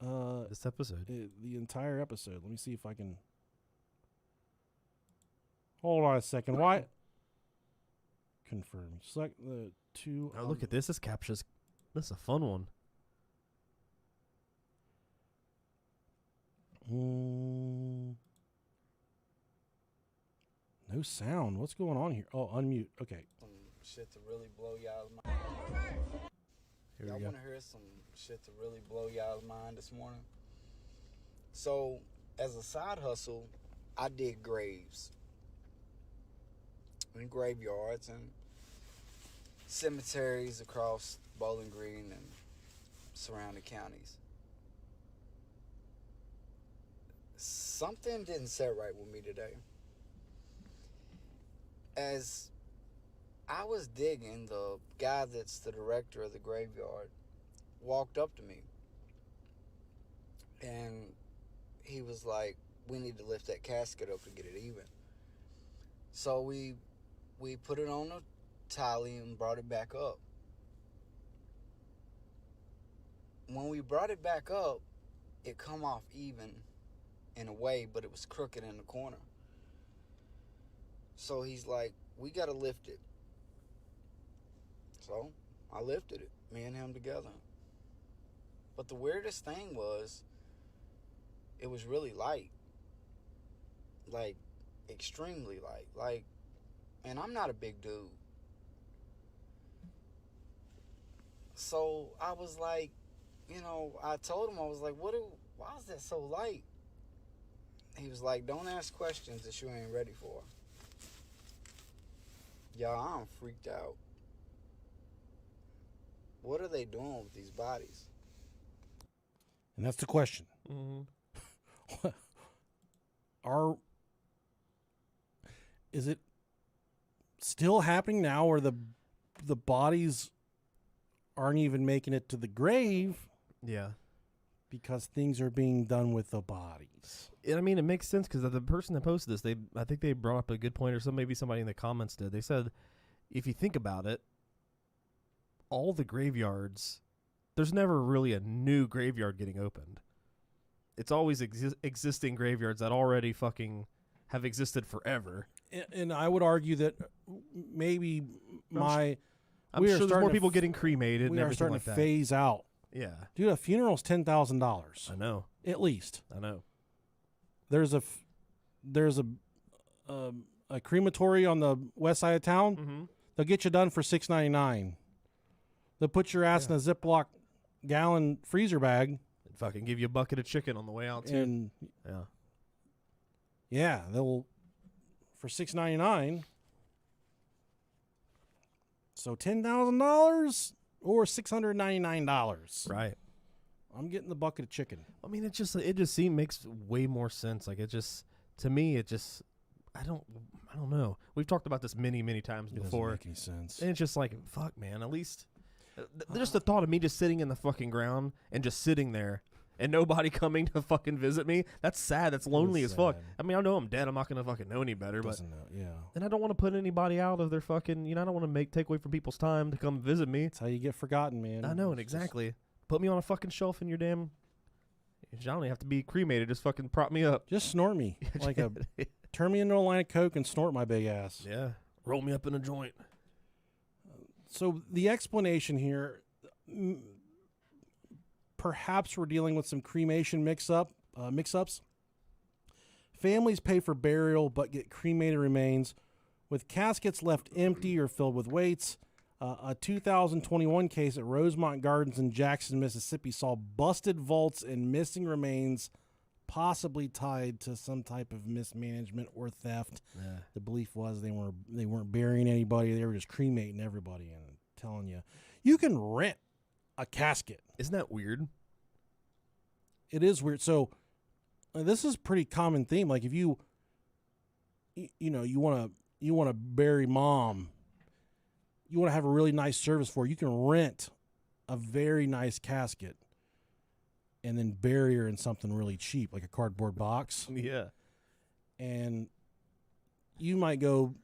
This episode. the entire episode. Let me see if I can. Hold on a second. Why? Confirm. Select the two. Oh, look at this. This captures. This is a fun one. No sound. What's going on here? Oh, unmute. Okay. Some shit to really blow y'all's mind. Here Y'all we go. want to hear some shit to really blow y'all's mind this morning? So, as a side hustle, I dig graves and graveyards and cemeteries across Bowling Green and surrounding counties. Something didn't set right with me today. As I was digging, the guy that's the director of the graveyard walked up to me and he was like, we need to lift that casket up to get it even. So we put it on a tally and brought it back up. When we brought it back up, it come off even in a way, but it was crooked in the corner. So he's like, we got to lift it. So I lifted it, me and him together. But the weirdest thing was, it was really light. Like, extremely light. Like, and I'm not a big dude. So I was like, I told him, I was like, why is that so light? He was like, don't ask questions that you ain't ready for. Y'all, I'm freaked out. What are they doing with these bodies? And that's the question. Mm-hmm. Is it still happening now where the bodies aren't even making it to the grave Yeah. because things are being done with the bodies? I mean, it makes sense because the person that posted this, I think they brought up a good point, or maybe somebody in the comments did. They said, if you think about it, all the graveyards, there's never really a new graveyard getting opened. It's always existing graveyards that already fucking have existed forever. And I would argue that maybe I'm we are sure there's starting more to people getting cremated we and are everything starting like to that. phase out. Yeah, Dude, a funeral's $10,000 I know. at least. I know. There's a crematory on the west side of town. Mm-hmm. They'll get you done for $6.99. They'll put your ass in a Ziploc gallon freezer bag Fucking give you a bucket of chicken on the way out too. and Yeah. they'll for $6.99. So $10,000 or $699. Right. I'm getting the bucket of chicken. I mean, it just makes way more sense. Like, it just, to me, it just, I don't know. We've talked about this many times It before. doesn't make any sense. And it's just like, fuck, man. At least, just the thought of me just sitting in the fucking ground and just sitting there and nobody coming to fucking visit me. That's sad. That's lonely as fuck. sad. I mean, I know I'm dead. I'm not gonna fucking know any better. But Doesn't know, yeah. and I don't want to put anybody out of their fucking. I don't want to take away from people's time to come visit me. That's how you get forgotten, man. I know, and It's just- exactly. Put me on a fucking shelf in your damn. I don't even have to be cremated. Just fucking prop me up. Just snort me. Turn me into a line of coke and snort my big ass. Yeah. Roll me up in a joint. So the explanation here, perhaps we're dealing with some cremation mix-ups. Families pay for burial but get cremated remains, with caskets left empty or filled with weights. A 2021 case at Rosemont Gardens in Jackson, Mississippi, saw busted vaults and missing remains, possibly tied to some type of mismanagement or theft. Yeah. The belief was they weren't burying anybody; they were just cremating everybody. And I'm telling you, you can rent a casket. Isn't that weird? It is weird. So this is a pretty common theme. Like if you want to bury mom, you want to have a really nice service for her, you can rent a very nice casket and then bury her in something really cheap, like a cardboard box. Yeah. and you might go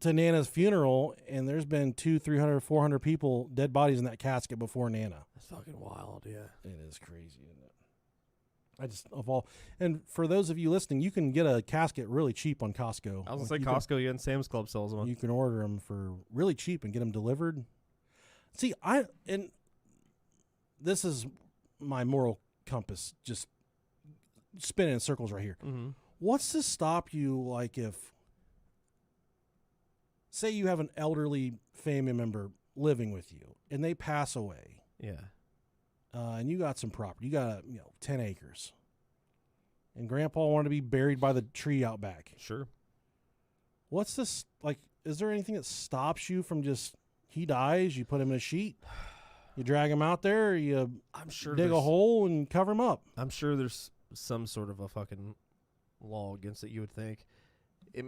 to Nana's funeral, and there's been 200, 300, 400 people, dead bodies in that casket before Nana. That's fucking wild, yeah. It is crazy, isn't it? And for those of you listening, you can get a casket really cheap on Costco. I was going to say Costco, yeah, and Sam's Club sells them. You can order them for really cheap and get them delivered. See, and this is my moral compass just spinning in circles right here. Mm-hmm. What's to stop you, like, if, say you have an elderly family member living with you and they pass away, Yeah. and you got some property, you got 10 acres, and Grandpa wanted to be buried by the tree out back. Sure. What's this, like, is there anything that stops you from just, he dies, you put him in a sheet, you drag him out there, or you I'm sure dig a hole and cover him up? I'm sure there's some sort of a fucking law against it, you would think.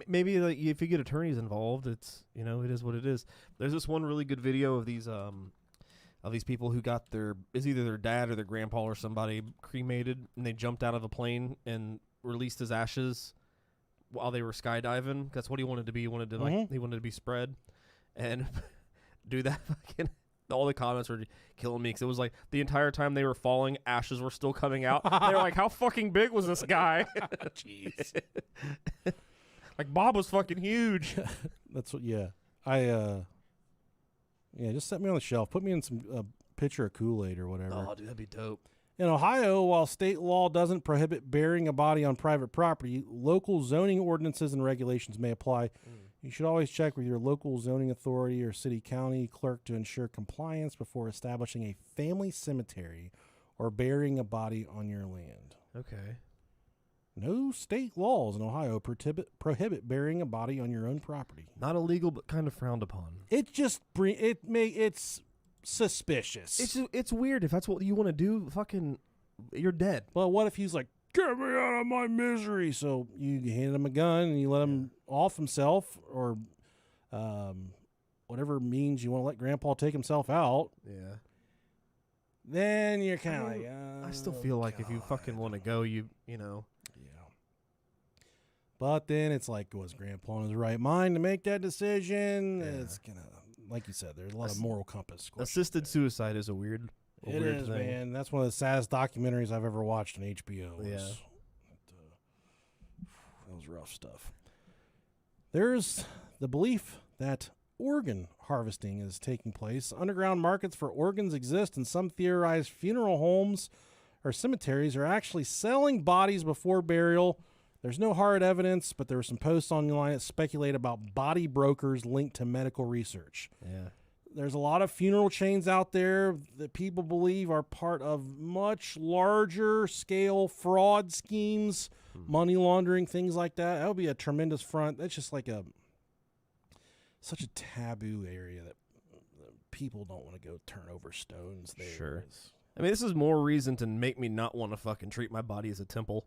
Maybe like, if you get attorneys involved, it's, it is what it is. There's this one really good video of these people who got it's either their dad or their grandpa or somebody cremated, and they jumped out of a plane and released his ashes while they were skydiving. That's what he wanted to be. He wanted to he wanted to be spread, and do that fucking. All the comments were killing me because it was like the entire time they were falling, ashes were still coming out. They were like, "How fucking big was this guy?" Jeez. Like Bob was fucking huge. That's what. Yeah, just set me on the shelf. Put me in some pitcher of Kool-Aid or whatever. Oh, dude, that'd be dope. In Ohio, while state law doesn't prohibit burying a body on private property, local zoning ordinances and regulations may apply. You should always check with your local zoning authority or city county clerk to ensure compliance before establishing a family cemetery or burying a body on your land. Okay. No state laws in Ohio prohibit burying a body on your own property. Not illegal, but kind of frowned upon. It just it's suspicious. It's weird if that's what you want to do. Fucking, you're dead. But what if he's like, get me out of my misery? So you hand him a gun and you let him off himself, or whatever means you want to let Grandpa take himself out. Yeah. Then you're kind of like, I still feel like if you fucking want to go, you know. Yeah. But then it's like, was Grandpa in his right mind to make that decision? Yeah. It's gonna, like you said, there's a lot of moral compass questions. Assisted suicide is a weird It is, thing. man. That's one of the saddest documentaries I've ever watched on HBO. Yeah. That was rough stuff. There's the belief that organ harvesting is taking place. Underground markets for organs exist, and some theorize funeral homes or cemeteries are actually selling bodies before burial. There's no hard evidence, but there were some posts online that speculate about body brokers linked to medical research. Yeah. There's a lot of funeral chains out there that people believe are part of much larger scale fraud schemes, money laundering, things like that. That would be a tremendous front. That's just like such a taboo area that people don't want to go turn over stones there. Sure. I mean, this is more reason to make me not want to fucking treat my body as a temple.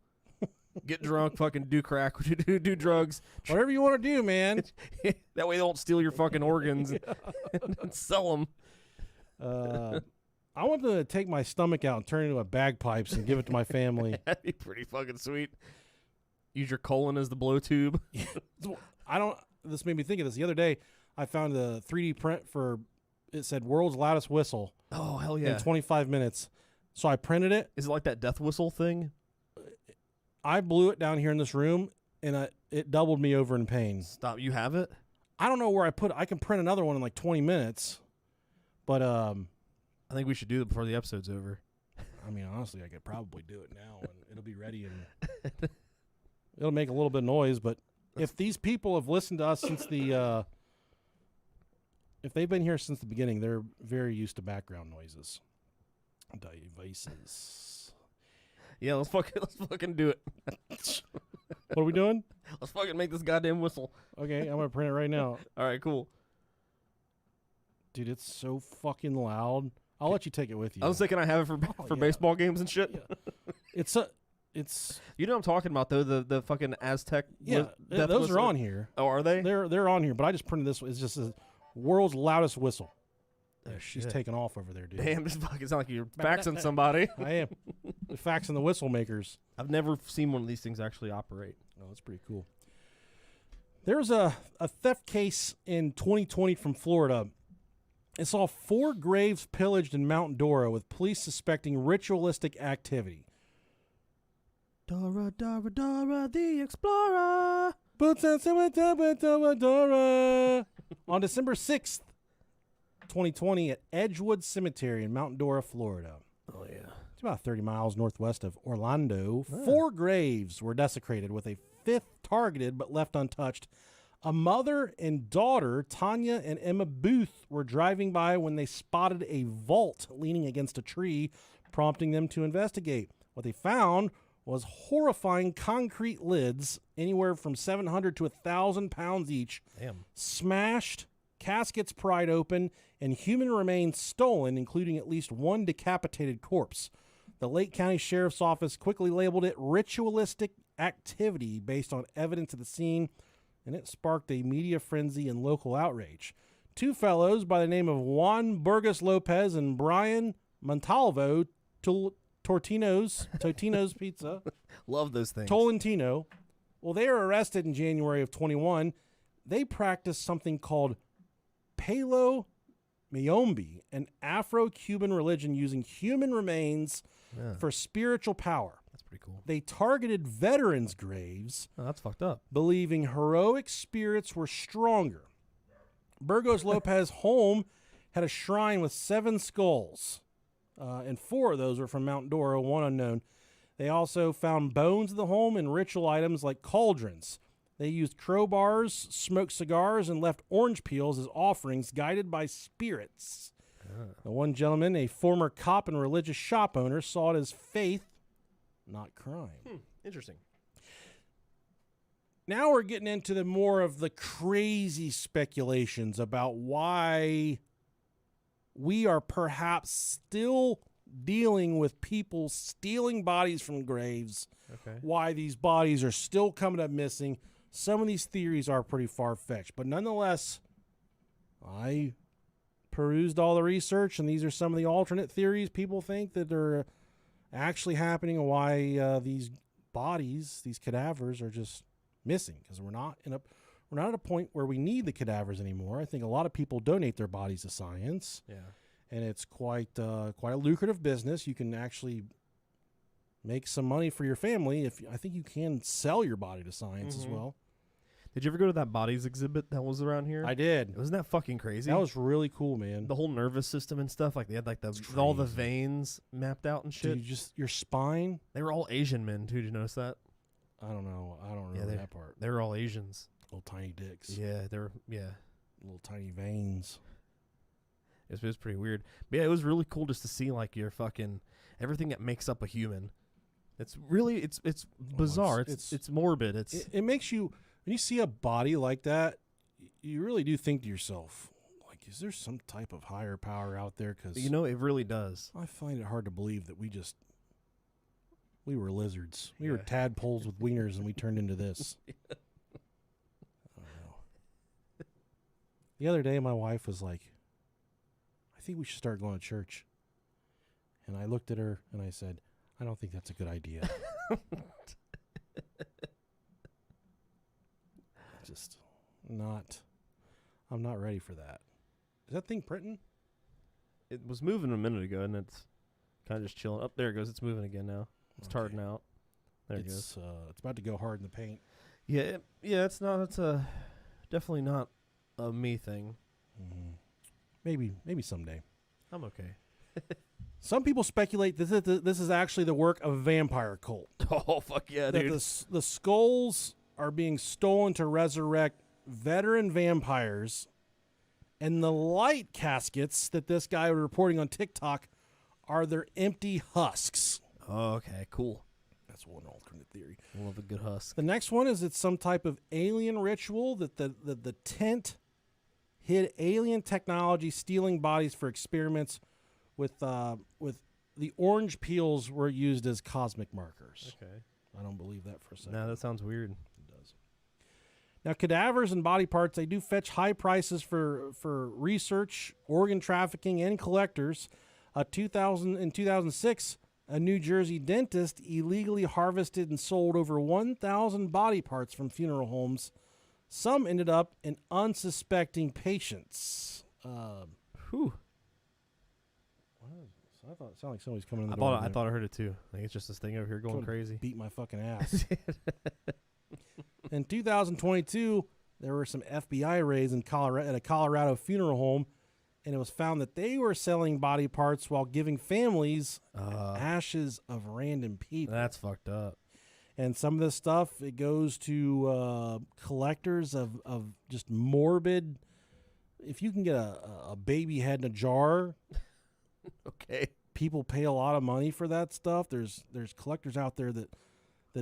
Get drunk, fucking do crack, do drugs. Whatever you want to do, man. That way they don't steal your fucking organs and sell them. I want to take my stomach out and turn it into a bagpipes and give it to my family. That'd be pretty fucking sweet. Use your colon as the blow tube. This made me think of this. The other day, I found a 3D print it said world's loudest whistle. Oh, hell yeah. In 25 minutes. So I printed it. Is it like that death whistle thing? I blew it down here in this room, and it doubled me over in pain. Stop. You have it? I don't know where I put it. I can print another one in like 20 minutes. But I think we should do it before the episode's over. I mean, honestly, I could probably do it now, and it'll be ready, and it'll make a little bit of noise. But if these people have listened to us since if they've been here since the beginning, they're very used to background noises. Devices. Yeah, let's fucking do it. What are we doing? Let's fucking make this goddamn whistle. Okay, I'm gonna print it right now. All right, cool. Dude, it's so fucking loud. I'll let you take it with you. I was thinking I have it for baseball games and shit. Yeah. It's you know what I'm talking about though, the fucking Aztec. Yeah, those are on here. Oh, are they? They're on here, but I just printed this. It's just the world's loudest whistle. Oh, she's taking off over there, dude. Damn, this fucking sounds like you're faxing somebody. I am. Faxing the whistle makers. I've never seen one of these things actually operate. Oh, that's pretty cool. There's a theft case in 2020 from Florida. It saw 4 graves pillaged in Mount Dora with police suspecting ritualistic activity. Dora, Dora, Dora, the Explorer. Dora. On December 6th, 2020 at Edgewood Cemetery in Mount Dora, Florida. Oh, yeah. It's about 30 miles northwest of Orlando. 4 graves were desecrated, with a 5th targeted but left untouched. A mother and daughter, Tanya and Emma Booth, were driving by when they spotted a vault leaning against a tree, prompting them to investigate. What they found was horrifying concrete lids, anywhere from 700 to 1,000 pounds each, Damn. smashed, caskets pried open, and human remains stolen, including at least 1 decapitated corpse. The Lake County Sheriff's Office quickly labeled it ritualistic activity based on evidence at the scene, and it sparked a media frenzy and local outrage. 2 fellows by the name of Juan Burgos Lopez and Brian Montalvo Totino's Pizza, Love those things. Tolentino. Well, they were arrested in January of 21. They practiced something called Palo Mayombe, an Afro-Cuban religion using human remains for spiritual power. That's pretty cool. They targeted veterans' graves, Oh, that's fucked up. believing heroic spirits were stronger. Burgos Lopez' home had a shrine with 7 skulls, and 4 of those were from Mount Dora, 1 unknown. They also found bones in the home and ritual items like cauldrons. They used crowbars, smoked cigars, and left orange peels as offerings guided by spirits. The one gentleman, a former cop and religious shop owner, saw it as faith, not crime. Interesting. Now we're getting into the more of the crazy speculations about why we are perhaps still dealing with people stealing bodies from graves, Okay. why these bodies are still coming up missing. Some of these theories are pretty far-fetched, but nonetheless, I perused all the research, and these are some of the alternate theories people think that are actually happening, and why these bodies, these cadavers, are just missing, because we're not at a point where we need the cadavers anymore. I think a lot of people donate their bodies to science, Yeah. and it's quite a lucrative business. You can actually make some money for your family. I think you can sell your body to science as well. Did you ever go to that bodies exhibit that was around here? I did. Wasn't that fucking crazy? That was really cool, man. the whole nervous system and stuff. Like they had like It's all the crazy. veins mapped out and shit. Dude, your spine. They were all Asian men too. Did you notice that? I don't know. I don't remember that part. They were all Asians. Little tiny dicks. Yeah, they were. Yeah, Little tiny veins. it was pretty weird. But yeah, it was really cool just to see like your fucking everything that makes up a human. It's really it's bizarre. It's morbid. It makes you, when you see a body like that, you really do think to yourself, like, is there some type of higher power out there? Because you know it really does. I find it hard to believe that we were lizards. We were Yeah. tadpoles with wieners, and we turned into this. I don't know. The other day, my wife was like, I think we should start going to church. And I looked at her and I said, I don't think that's a good idea. I'm not ready for that. Is that thing printing? It was moving a minute ago, and it's kind of just chilling. Up there it goes. It's moving again now. It's Okay. tarting out. There it goes. It's about to go hard in the paint. Yeah, it's not. It's definitely not a me thing. Maybe someday. I'm okay. Some people speculate that this is actually the work of a vampire cult. Oh fuck yeah, That dude! the skulls are being stolen to resurrect veteran vampires, and the light caskets that this guy was reporting on TikTok are their empty husks. Oh, okay, cool. That's one alternate theory. Love a good husk. The next one is it's some type of alien ritual that the tent hid alien technology, stealing bodies for experiments with the orange peels were used as cosmic markers. Okay. I don't believe that for a second. No, that sounds weird. It does. Now, cadavers and body parts, they do fetch high prices for research, organ trafficking, and collectors. In 2006, A New Jersey dentist illegally harvested and sold over 1,000 body parts from funeral homes. Some ended up in unsuspecting patients. Whew. I thought it sounded like somebody's coming in the door. I thought I heard it too. I think it's just this thing over here going Gonna crazy. Beat my fucking ass. In 2022, there were some FBI raids in Colorado at a Colorado funeral home, and it was found that they were selling body parts while giving families ashes of random people. That's fucked up. And some of this stuff, it goes to collectors of just morbid. If you can get a baby head in a jar, Okay. people pay a lot of money for that stuff. There's collectors out there that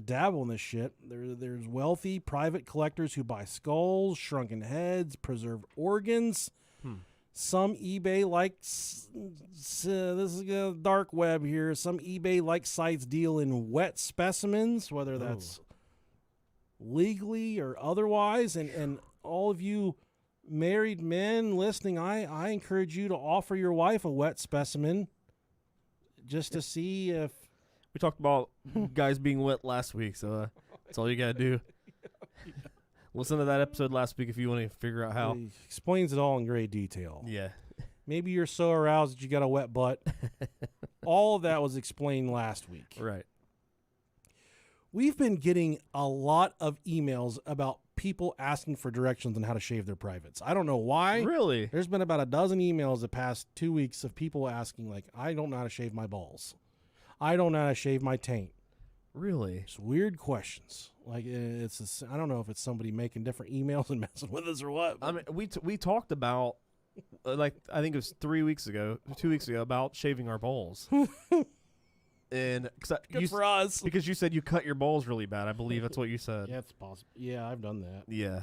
dabble in this shit. There's wealthy private collectors who buy skulls, shrunken heads, preserved organs. Some eBay likes this is a dark web here. Some eBay like sites deal in wet specimens, whether that's legally or otherwise. And all of you married men listening, I encourage you to offer your wife a wet specimen just to see if. We talked about guys being wet last week, so that's all you got to do. Listen to that episode last week if you want to figure out how. He explains it all in great detail. Yeah. Maybe you're so aroused that you got a wet butt. All of that was explained last week. Right. We've been getting a lot of emails about people asking for directions on how to shave their privates. I don't know why. Really? There's been about a dozen emails the past 2 weeks of people asking, like, I don't know how to shave my balls. I don't know how to shave my taint. Really? It's weird questions. Like, I don't know if it's somebody making different emails and messing with us or what. I mean, we talked about, like, I think it was 2 weeks ago, about shaving our balls. And Good for us. because you said you cut your balls really bad. I believe that's what you said. Yeah, it's possible. Yeah, I've done that. Yeah.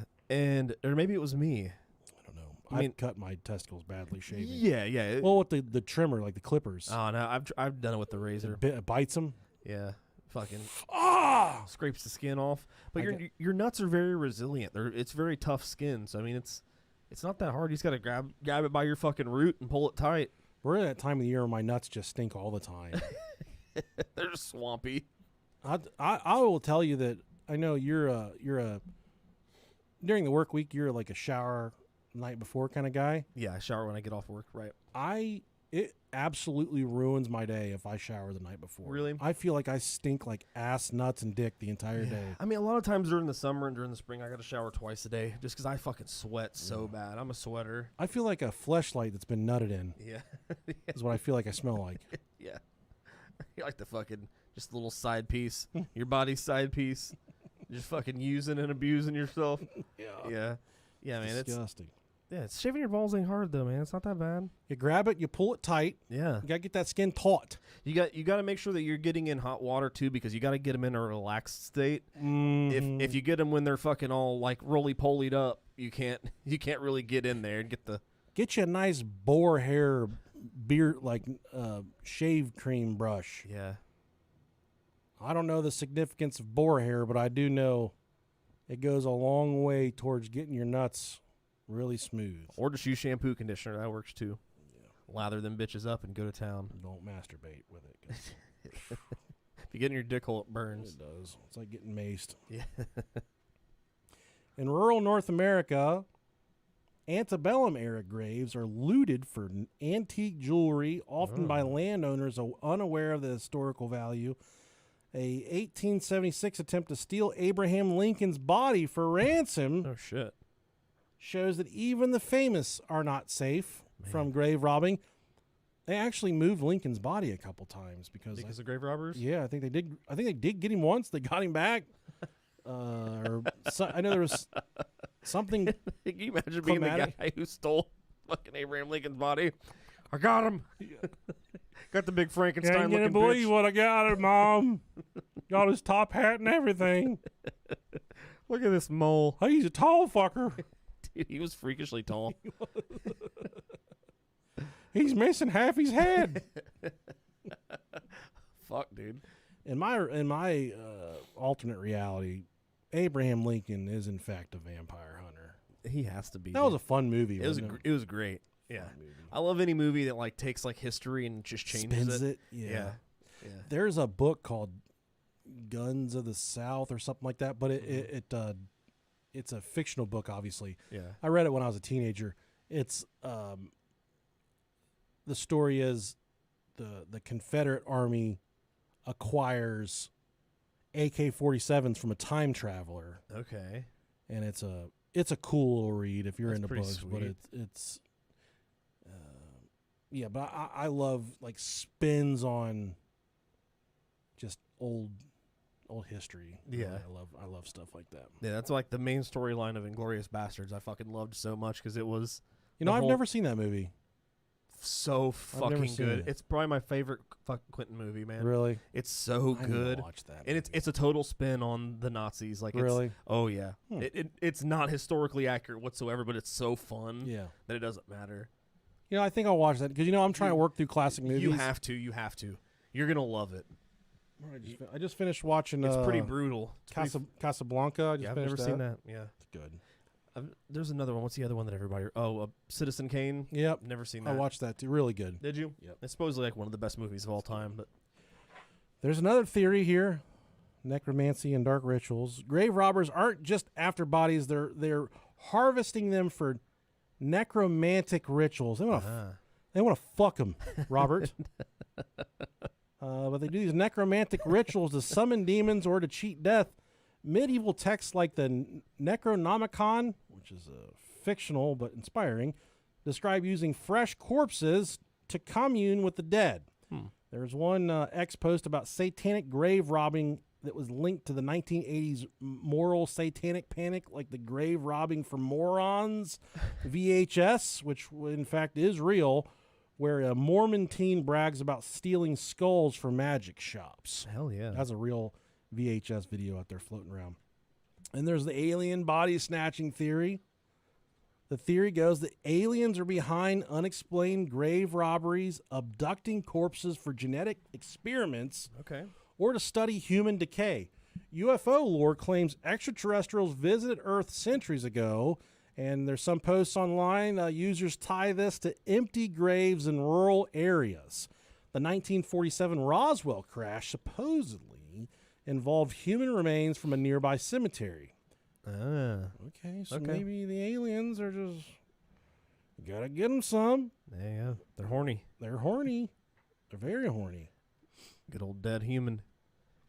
Or maybe it was me. I don't know. I mean- I've cut my testicles badly shaving. Yeah. Well, with the trimmer, like the clippers. Oh no, I've done it with the razor. It bites them. Yeah. Fucking Ah! scrapes the skin off. But I your nuts are very resilient. It's very tough skin. So I mean, it's not that hard. You just gotta grab it by your fucking root and pull it tight. We're at that time of the year where my nuts just stink all the time. They're just swampy. I will tell you that I know you're a during the work week you're like a shower night before kind of guy. Yeah, I shower when I get off work. Right. It absolutely ruins my day if I shower the night before. Really? I feel like I stink like ass, nuts, and dick the entire day. I mean, a lot of times during the summer and during the spring, I got to shower twice a day just because I fucking sweat so bad. I'm a sweater. I feel like a fleshlight that's been nutted in Yeah. is what I feel like I smell like. Yeah. You're like the fucking, just a little side piece. Your body's side piece. Just fucking using and abusing yourself. Yeah. Yeah, man. Disgusting. It's shaving your balls ain't hard though, man. It's not that bad. You grab it, you pull it tight. Yeah. You gotta get that skin taut. You got to make sure that you're getting in hot water too, because you got to get them in a relaxed state. If you get them when they're fucking all like roly-polied up, you can't really get in there and Get you a nice boar hair beard shave cream brush. Yeah. I don't know the significance of boar hair, but I do know it goes a long way towards getting your nuts really smooth. Or just use shampoo conditioner. That works too. Yeah. Lather them bitches up and go to town. Don't masturbate with it. 'Cause If you get in your dick hole, it burns. it does. It's like getting maced. Yeah. In rural North America, antebellum era graves are looted for antique jewelry, often by landowners unaware of the historical value. A 1876 attempt to steal Abraham Lincoln's body for ransom Oh shit. shows that even the famous are not safe from grave robbing. They actually moved Lincoln's body a couple times because of grave robbers? yeah, I think they did get him once. They got him back. I know there was something. Can you imagine being the climatic. guy who stole fucking Abraham Lincoln's body? I got him. Got the big Frankenstein looking bitch. what I got him, Mom. Got his top hat and everything. Look at this mole. He's a tall fucker. Dude, he was freakishly tall. He's missing half his head. Fuck, dude. In my alternate reality, Abraham Lincoln is in fact a vampire hunter. He has to be. That was a fun movie. It was wasn't it was great. Yeah. Fun movie. I love any movie that like takes like history and just changes Spins it. Yeah. Yeah. There's a book called Guns of the South or something like that, but it's a fictional book, obviously. Yeah. I read it when I was a teenager. It's the story is the Confederate Army acquires AK-47s from a time traveler, Okay. and it's a cool little read if you're That's into pretty books. But sweet. it's yeah. But I love like spins on just old history. Yeah. I love stuff like that. Yeah, that's like the main storyline of Inglorious Bastards. I fucking loved so much because it was You know, The I've whole- never seen that movie. so never fucking seen good. it. It's probably my favorite fucking Quentin movie, man. Really? It's so I need to good. watch that. And it's a total spin on the Nazis. Like really? It's, oh yeah. Hmm. It's not historically accurate whatsoever, but it's so fun Yeah. that it doesn't matter. You know, I think I'll watch that because I'm trying to work through classic movies. You have to. You're gonna love it. I just finished watching. It's pretty brutal. It's pretty Casablanca. I just yeah, I've finished never seen that. Yeah. It's good. There's another one. What's the other one that everybody? Oh, Citizen Kane. Yep, Never seen I that. watched that too. Really good. Did you? Yep. It's supposedly like one of the best movies of all time. But There's another theory here: necromancy and dark rituals. Grave robbers aren't just after bodies; they're harvesting them for necromantic rituals. They want to fuck them, Robert. But they do these necromantic rituals to summon demons or to cheat death. Medieval texts like the Necronomicon, which is fictional but inspiring, describe using fresh corpses to commune with the dead. There's one X post about satanic grave robbing that was linked to the 1980s moral satanic panic, like the grave robbing for morons VHS, which in fact is real, where a Mormon teen brags about stealing skulls from magic shops. hell yeah. That's a real VHS video out there floating around. And there's the alien body snatching theory. The theory goes that aliens are behind unexplained grave robberies, abducting corpses for genetic experiments, Okay. or to study human decay. UFO lore claims extraterrestrials visited Earth centuries ago, and there's some posts online. Users tie this to empty graves in rural areas. The 1947 Roswell crash supposedly involved human remains from a nearby cemetery. Okay, so Okay. maybe the aliens are just... You gotta get them some. Yeah. They're horny. They're horny. They're very horny. Good old dead human.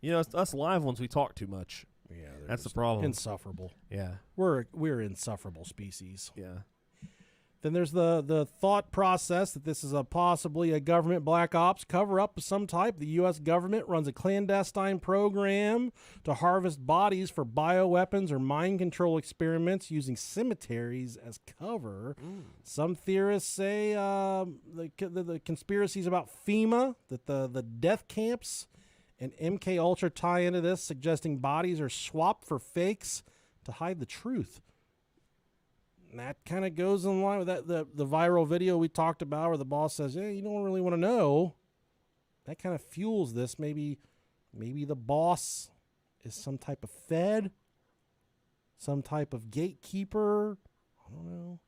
You know, it's us live ones, we talk too much. Yeah, they're That's the just problem. insufferable. Yeah. We're insufferable species. Yeah. Then there's the thought process that this is possibly a government black ops cover-up of some type. The U.S. government runs a clandestine program to harvest bodies for bioweapons or mind control experiments using cemeteries as cover. Some theorists say the conspiracies about FEMA, that the death camps and MK Ultra tie into this, suggesting bodies are swapped for fakes to hide the truth. And that kind of goes in line with that the viral video we talked about where the boss says, "Yeah, you don't really want to know." That kind of fuels this. Maybe the boss is some type of fed, some type of gatekeeper. I don't know.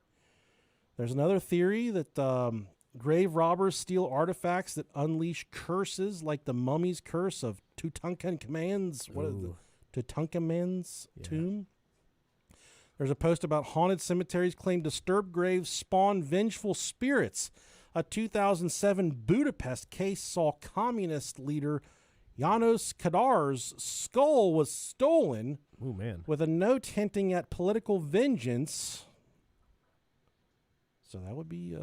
There's another theory that grave robbers steal artifacts that unleash curses, like the mummy's curse of Tutankhamun's. What is Ooh. the Tutankhamun's Yeah. tomb? There's a post about haunted cemeteries claim disturbed graves spawn vengeful spirits. A 2007 Budapest case saw communist leader Janos Kadar's skull was stolen Oh, man. with a note hinting at political vengeance. So that would be,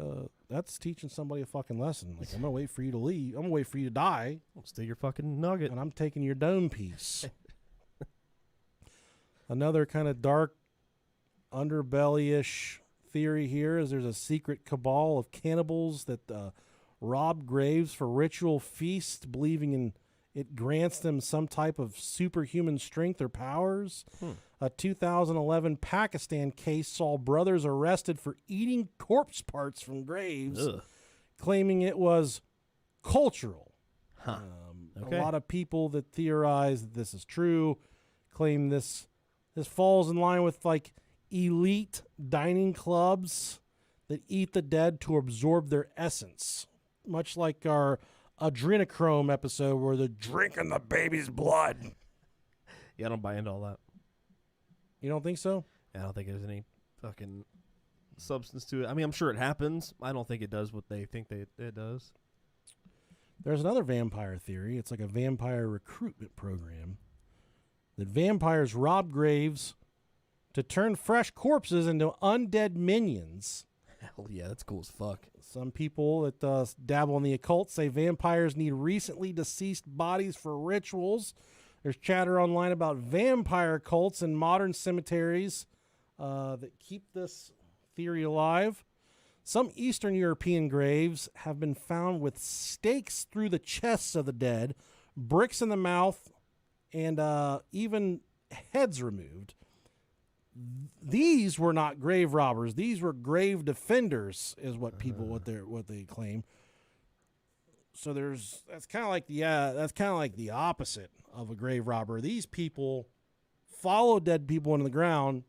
that's teaching somebody a fucking lesson. Like, I'm going to wait for you to leave. I'm going to wait for you to die, Steal your fucking nugget. and I'm taking your dome piece. Another kind of dark, underbelly-ish theory here is there's a secret cabal of cannibals that rob graves for ritual feasts, believing in it grants them some type of superhuman strength or powers. A 2011 Pakistan case saw brothers arrested for eating corpse parts from graves, Ugh. claiming it was cultural. Huh. A Okay. lot of people that theorize that this is true claim this falls in line with like elite dining clubs that eat the dead to absorb their essence, much like our adrenochrome episode where they're drinking the baby's blood. Yeah, I don't buy into all that. You don't think so? I don't think there's any fucking substance to it. I mean, I'm sure it happens. I don't think it does what they think it does. There's another vampire theory. It's like a vampire recruitment program. That vampires rob graves to turn fresh corpses into undead minions. Hell yeah, that's cool as fuck. Some people that dabble in the occult say vampires need recently deceased bodies for rituals. There's chatter online about vampire cults in modern cemeteries that keep this theory alive. Some Eastern European graves have been found with stakes through the chests of the dead, bricks in the mouth, and even heads removed. These were not grave robbers. These were grave defenders, is what people what they claim. So that's kind of like the opposite of a grave robber. These people follow dead people into the ground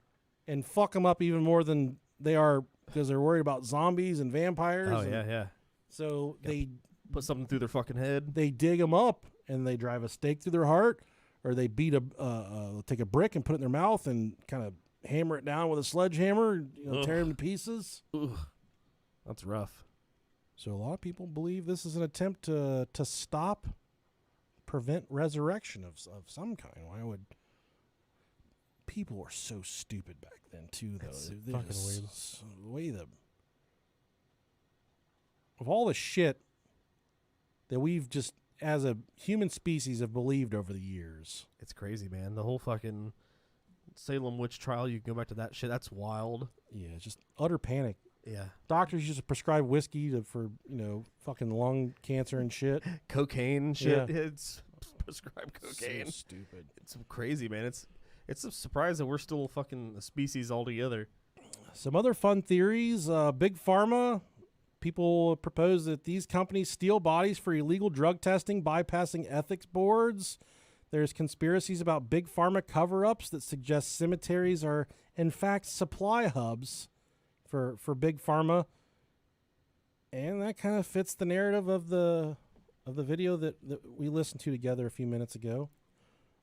and fuck them up even more than they are because they're worried about zombies and vampires. Oh yeah. So Yep. they Put something through their fucking head. they dig them up and they drive a stake through their heart, or they take a brick and put it in their mouth and kind of hammer it down with a sledgehammer, tear them to pieces. Ugh. That's rough. So a lot of people believe this is an attempt to prevent resurrection of some kind. Why would people were so stupid back then too, though? It's They're fucking just weird. the way of all the shit that we've just as a human species have believed over the years. It's crazy, man. The whole fucking Salem witch trial, you can go back to that shit. That's wild. Yeah, it's just utter panic. Yeah. Doctors used to prescribe whiskey for fucking lung cancer and shit. Cocaine and shit. Yeah. It's prescribed cocaine. So stupid. It's crazy, man. It's a surprise that we're still fucking a species altogether. Some other fun theories. Big Pharma. People propose that these companies steal bodies for illegal drug testing, bypassing ethics boards. There's conspiracies about Big Pharma cover-ups that suggest cemeteries are, in fact, supply hubs for Big Pharma. And that kind of fits the narrative of the video that we listened to together a few minutes ago.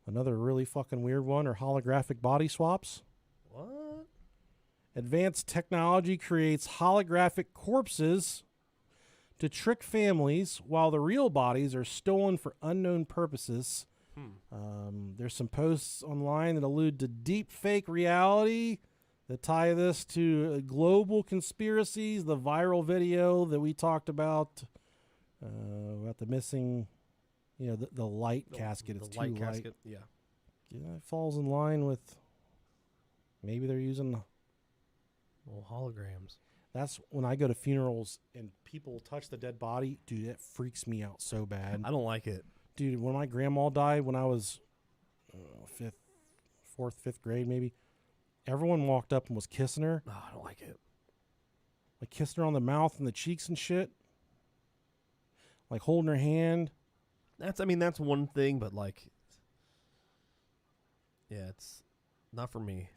Another really fucking weird one are holographic body swaps. What? Advanced technology creates holographic corpses to trick families while the real bodies are stolen for unknown purposes. There's some posts online that allude to deep fake reality that tie this to global conspiracies. The viral video that we talked about the missing, the light casket. It's The too light light. casket. Yeah. Yeah, it falls in line with maybe they're using. Well, holograms. That's when I go to funerals and people touch the dead body. Dude, that freaks me out so bad. I don't like it. Dude, when my grandma died when I was fifth grade maybe, everyone walked up and was kissing her. Oh, I don't like it. Like kissing her on the mouth and the cheeks and shit. Like holding her hand. That's one thing, but yeah, it's not for me.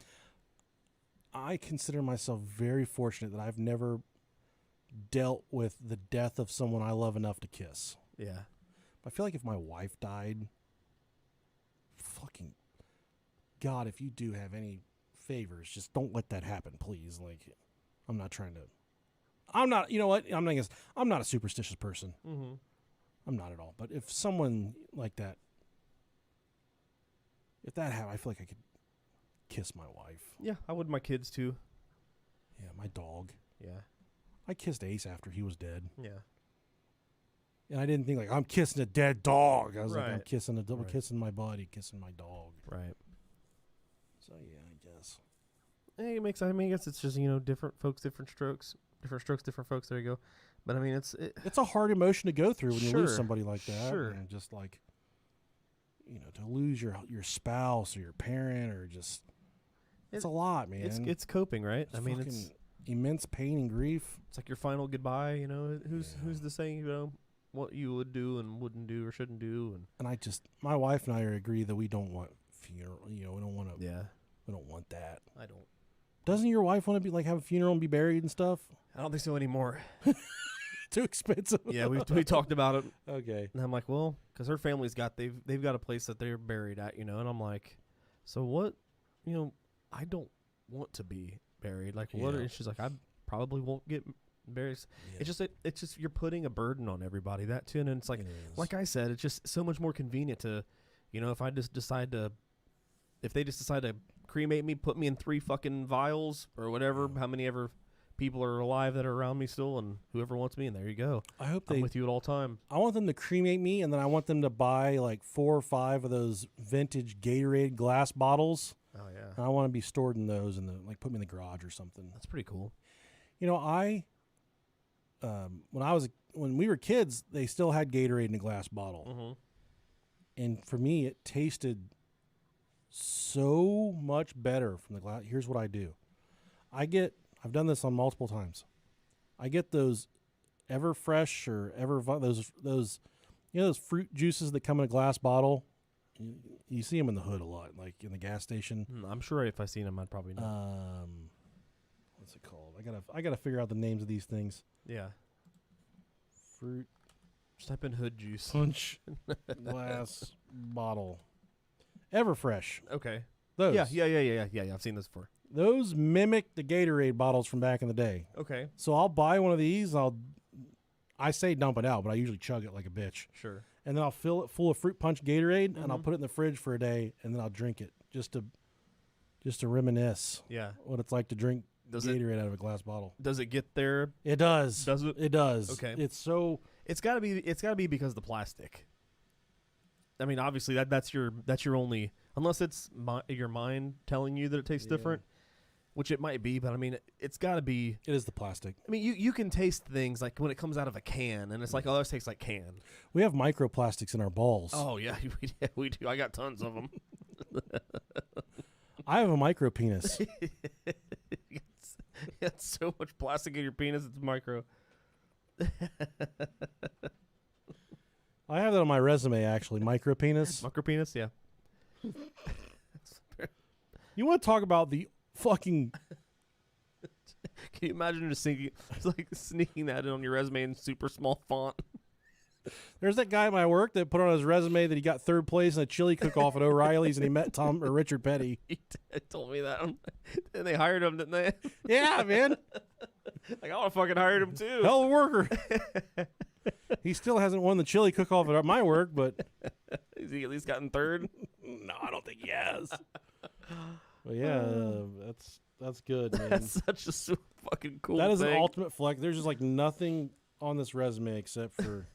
I consider myself very fortunate that I've never dealt with the death of someone I love enough to kiss. Yeah. I feel like if my wife died, fucking God, if you do have any favors, just don't let that happen, please. Like, I'm not, you know what? I'm not a superstitious person. Mm-hmm. I'm not at all. But if someone like that, if that happened, I feel like I could kiss my wife. Yeah, I would my kids too. Yeah, my dog. Yeah. I kissed Ace after he was dead. Yeah. And I didn't think like I'm kissing a dead dog. I was like I'm Right. kissing Right. kissing my buddy, kissing my dog. Right. So yeah, I guess. Hey, it makes. I guess it's just different folks, different strokes, different folks. There you go. But it's It's a hard emotion to go through when you lose Sure, somebody like that. sure. And just like, to lose your spouse or your parent or just, it's a lot, man. it's coping, right? It's fucking immense pain and grief. it's like your final goodbye. Who's Yeah. who's the saying? What you would do and wouldn't do or shouldn't do, And my wife and I agree that we don't want funeral. We don't want to. yeah, We don't want that. I don't. Doesn't your wife want to have a funeral and be buried and stuff? I don't think so anymore. Too expensive. Yeah, we talked about it, Okay. and I'm like, well, because her family's got they've got a place that they're buried at, and I'm like, so what, I don't want to be buried. Like, what? Yeah. And she's like, I probably won't get buried. Yeah. It's just you're putting a burden on everybody. That too, and it's like, It is. like I said, it's just so much more convenient to, if they just decide to cremate me, put me in 3 fucking vials or whatever, how many ever people are alive that are around me still, and whoever wants me, and there you go. I hope I'm they. with you at all time. I want them to cremate me, and then I want them to buy like 4 or 5 of those vintage Gatorade glass bottles. Oh yeah, And I want to be stored in those, and put me in the garage or something. that's pretty cool. When we were kids, they still had Gatorade in a glass bottle, Mm-hmm. and for me, it tasted so much better from the glass. Here's what I do: I've done this on multiple times. I get those Everfresh or those fruit juices that come in a glass bottle. You see them in the hood a lot, like in the gas station. I'm sure if I seen them, I'd probably know. What's it called? I gotta figure out the names of these things. Yeah, Fruit just type in hood juice. punch glass bottle. Everfresh. Okay. Those. Yeah. I've seen this before. Those mimic the Gatorade bottles from back in the day. Okay. So I'll buy one of these. I say dump it out, but I usually chug it like a bitch. Sure. And then I'll fill it full of fruit punch Gatorade, and I'll Mhm. put it in the fridge for a day, and then I'll drink it just to reminisce Yeah. what it's like to drink Does it Gatorade out of a glass bottle. get there? It does. Does it? It does. Okay. It's so. It's gotta be because of the plastic. I mean, obviously that's your only, unless it's your mind telling you that it tastes Yeah. different, which it might be. But I mean, it's gotta be. It is the plastic. I mean, you can taste things like when it comes out of a can, and it's like, oh, this tastes like can. We have microplastics in our balls. Oh yeah, we do. I got tons of them. I have a micro penis. It's so much plastic in your penis. It's micro. I have that on my resume, actually. Micro penis. Micro penis. Yeah. You want to talk about the fucking. Can you imagine just sneaking that in on your resume in super small font? There's that guy at my work that put on his resume that he got 3rd place in a chili cook-off at O'Reilly's, and he met Richard Petty. He told me that, and they hired him, didn't they? Yeah, man. Like, I would have fucking hired him too. Hell of a worker. He still hasn't won the chili cook-off at my work, but Has he at least gotten 3rd? no, I don't think he has. But yeah, that's good, man. That's such a fucking cool That is thing. an ultimate flex. There's just like nothing on this resume except for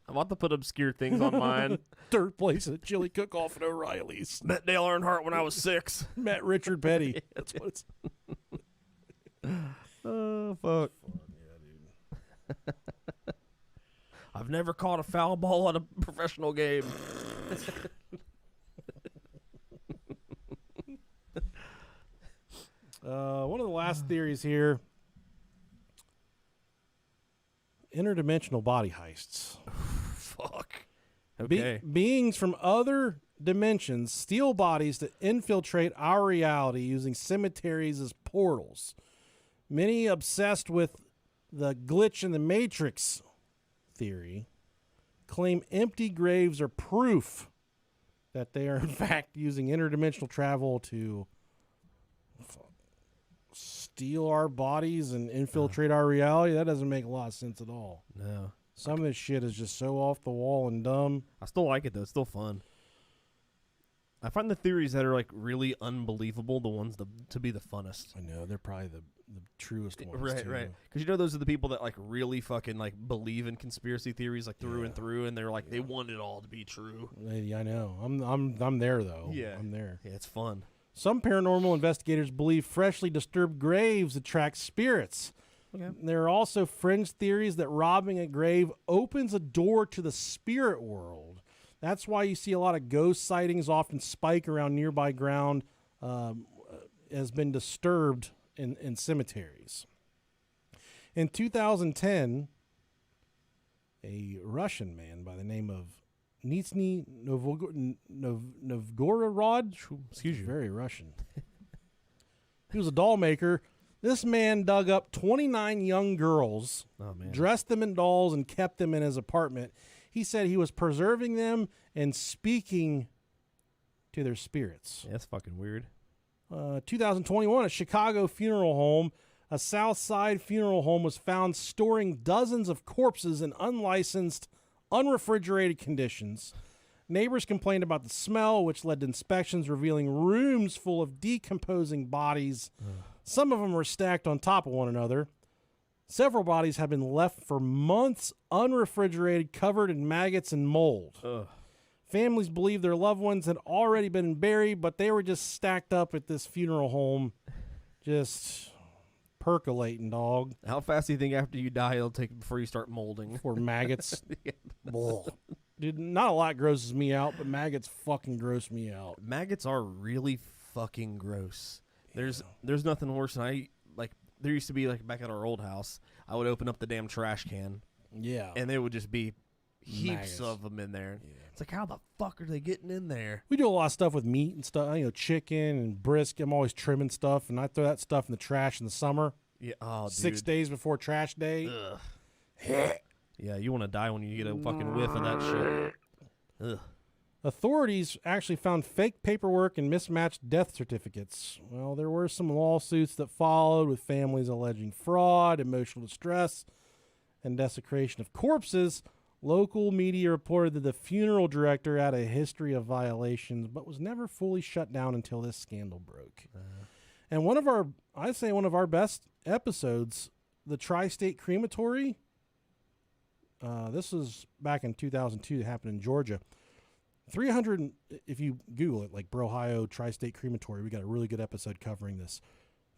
I'm about to put obscure things on mine. 3rd place in a chili cook-off at O'Reilly's. Met Dale Earnhardt when I was 6. Met Richard Petty. That's what it's. Oh, fuck. I've never caught a foul ball at a professional game. One of the last theories here: interdimensional body heists. Fuck. Okay. Beings from other dimensions steal bodies to infiltrate our reality using cemeteries as portals. Many obsessed with the glitch in the Matrix theory claim empty graves are proof that they are in fact using interdimensional travel to steal our bodies and infiltrate our reality. That doesn't make a lot of sense at all. No. Some of this shit is just so off the wall and dumb. I still like it, though. It's still fun. I find the theories that are, like, really unbelievable the ones to be the funnest. I know, they're probably the truest ones. Right, too. right. Because those are the people that, like, really fucking, like, believe in conspiracy theories, like, through and through, and they're like, they want it all to be true. Yeah, I know. I'm there though. Yeah. I'm there. Yeah, it's fun. Some paranormal investigators believe freshly disturbed graves attract spirits. Okay. There are also fringe theories that robbing a grave opens a door to the spirit world. That's why you see a lot of ghost sightings often spike around nearby ground has been disturbed in cemeteries. In 2010, a Russian man by the name of Nizhny Novgorod, Excuse you. very Russian. He was a doll maker This man dug up 29 young girls, Oh man. dressed them in dolls, and kept them in his apartment. He said he was preserving them and speaking to their spirits. Yeah, that's fucking weird. 2021, a Chicago funeral home, a South Side funeral home, was found storing dozens of corpses in unlicensed, unrefrigerated conditions. Neighbors complained about the smell, which led to inspections revealing rooms full of decomposing bodies. Some of them were stacked on top of one another. Several bodies have been left for months unrefrigerated, covered in maggots and mold. Ugh. Families believe their loved ones had already been buried, but they were just stacked up at this funeral home, just percolating, dog, How fast do you think after you die it'll take before you start molding? for maggots. Ugh. Dude, not a lot grosses me out, but maggots fucking gross me out. Maggots are really fucking gross. There's nothing worse than there used to be like back at our old house, I would open up the damn trash can Yeah. and there would just be heaps Maggots. of them in there. Yeah. It's like, how the fuck are they getting in there? We do a lot of stuff with meat and stuff, chicken and brisket. I'm always trimming stuff, and I throw that stuff in the trash in the summer, Yeah, oh, 6 dude. days before trash day. Ugh. Yeah, you want to die when you get a fucking whiff of that shit. Ugh. Authorities actually found fake paperwork and mismatched death certificates. Well, there were some lawsuits that followed, with families alleging fraud, emotional distress, and desecration of corpses. Local media reported that the funeral director had a history of violations, but was never fully shut down until this scandal broke. And I'd say one of our best episodes, the Tri-State Crematory. This was back in 2002. It happened in Georgia. 300, if you Google it, like Brohio Tri-State Crematory, we got a really good episode covering this.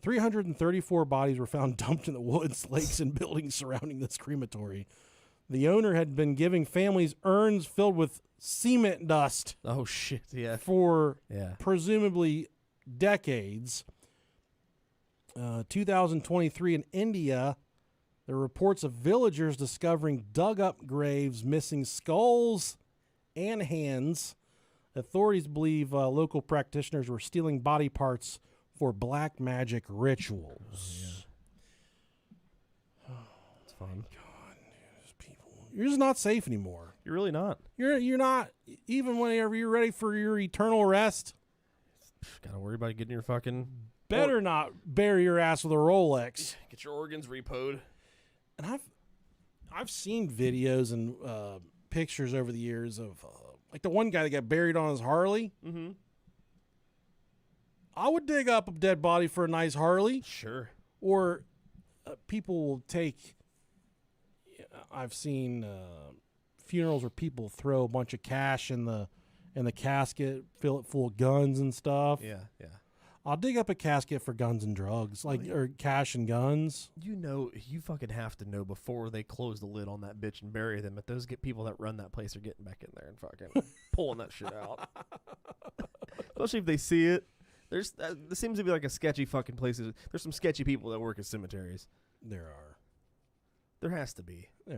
334 bodies were found dumped in the woods, lakes, and buildings surrounding this crematory. The owner had been giving families urns filled with cement dust Oh shit, yeah. for Yeah. presumably decades. 2023 in India, there are reports of villagers discovering dug-up graves missing skulls and hands. Authorities believe local practitioners were stealing body parts for black magic rituals. It's fun. You're just not safe anymore. You're really not. You're not, even whenever you're ready for your eternal rest. Gotta worry about getting your fucking Better not bury your ass with a Rolex. get your organs repoed. And I've seen videos and pictures over the years of like the one guy that got buried on his Harley. Mm-hmm. I would dig up a dead body for a nice Harley. Sure. Or people will take. I've seen funerals where people throw a bunch of cash in the casket, fill it full of guns and stuff. Yeah, yeah. I'll dig up a casket for guns and drugs, or cash and guns. You fucking have to know before they close the lid on that bitch and bury them that those people that run that place are getting back in there and fucking pulling that shit out. Especially if they see it. There seems to be like a sketchy fucking places. There's some sketchy people that work at cemeteries. There are. There has to be. Yeah,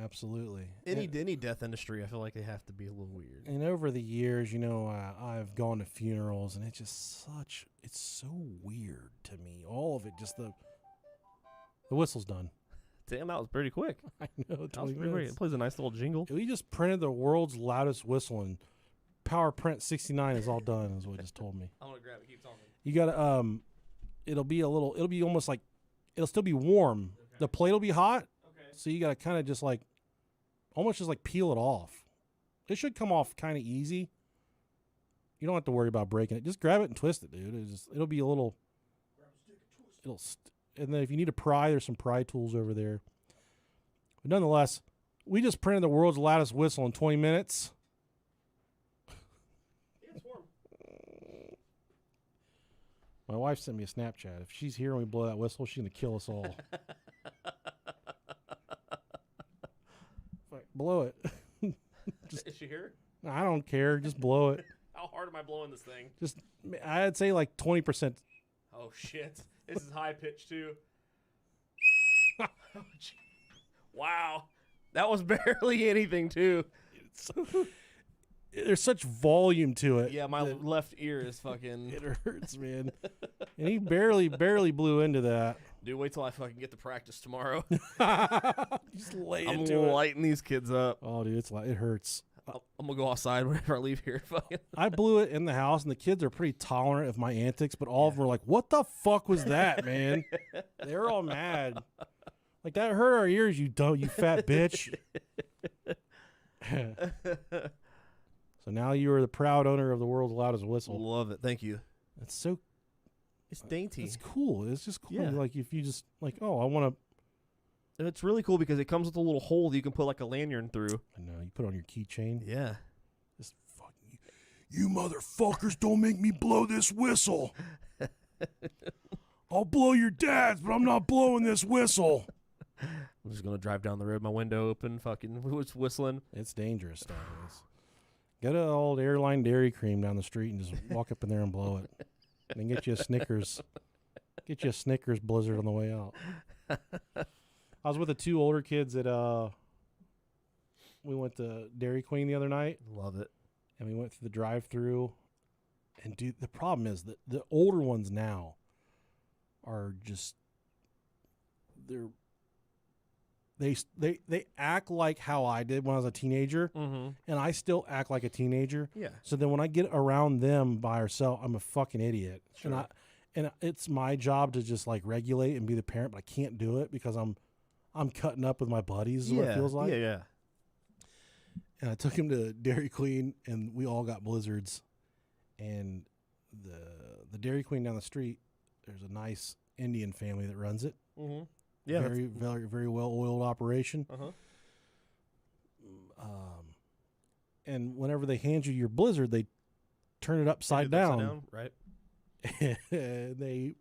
absolutely. Any death industry, I feel like they have to be a little weird. And over the years, I've gone to funerals, and it's so weird to me. All of it, just the whistle's done. Damn, that was pretty quick. I know, That was 20 pretty quick. minutes. It plays a nice little jingle. We just printed the world's loudest whistle, and PowerPrint 69 is all done, is what it just told me. I'm gonna grab it. Keep talking. You gotta, it'll be almost like, it'll still be warm. Okay. The plate will be hot, Okay. so you gotta kind of just like, almost just like peel it off. It should come off kind of easy. You don't have to worry about breaking it. Just grab it and twist it, dude. It'll be a little. And then if you need to pry, there's some pry tools over there. But nonetheless, we just printed the world's loudest whistle in 20 minutes. Yeah, it's warm. My wife sent me a Snapchat. If she's here and we blow that whistle, she's gonna kill us all. Like, blow it. Is she here? I don't care. Just blow it. How hard am I blowing this thing? Just, I'd say like 20%. Oh shit! This is high pitch too. Wow, that was barely anything too. there's such volume to it. Yeah, my that left ear is fucking. it hurts, man. And he barely blew into that. Dude, wait till I fucking get to practice tomorrow. Just lay I'm into it. lighting these kids up. Oh, dude, it hurts. I'm gonna go outside whenever I leave here. Fucking. I blew it in the house, and the kids are pretty tolerant of my antics, but all of them were like, "What the fuck was that, man?" They were all mad. Like, that hurt our ears, you fat bitch. So now you are the proud owner of the world's loudest whistle. Love it. Thank you. It's so It's dainty. It's cool. It's just cool. Yeah. Like, if you just like, oh, I want to. And it's really cool because it comes with a little hole that you can put like a lanyard through. I know, you put it on your keychain. Yeah. Just fucking you motherfuckers! Don't make me blow this whistle. I'll blow your dad's, but I'm not blowing this whistle. I'm just gonna drive down the road, my window open, fucking whistling. It's dangerous nowadays. Get an old airline Dairy Cream down the street and just walk up in there and blow it. And then get you a Snickers. Get you a Snickers Blizzard on the way out. I was with the two older kids at we went to Dairy Queen the other night. Love it. And we went through the drive-through. And dude, the problem is that the older ones now are just they act like how I did when I was a teenager, Mm-hmm. and I still act like a teenager. Yeah. So then when I get around them by ourselves, I'm a fucking idiot. Sure. And it's my job to just like regulate and be the parent, but I can't do it because I'm cutting up with my buddies. Is what it feels like. Yeah, yeah. And I took him to Dairy Queen, and we all got Blizzards. And the Dairy Queen down the street, there's a nice Indian family that runs it. Mm-hmm. Yeah. Very, very, very well-oiled operation. Uh-huh. And whenever they hand you your Blizzard, they turn it upside down. Right. they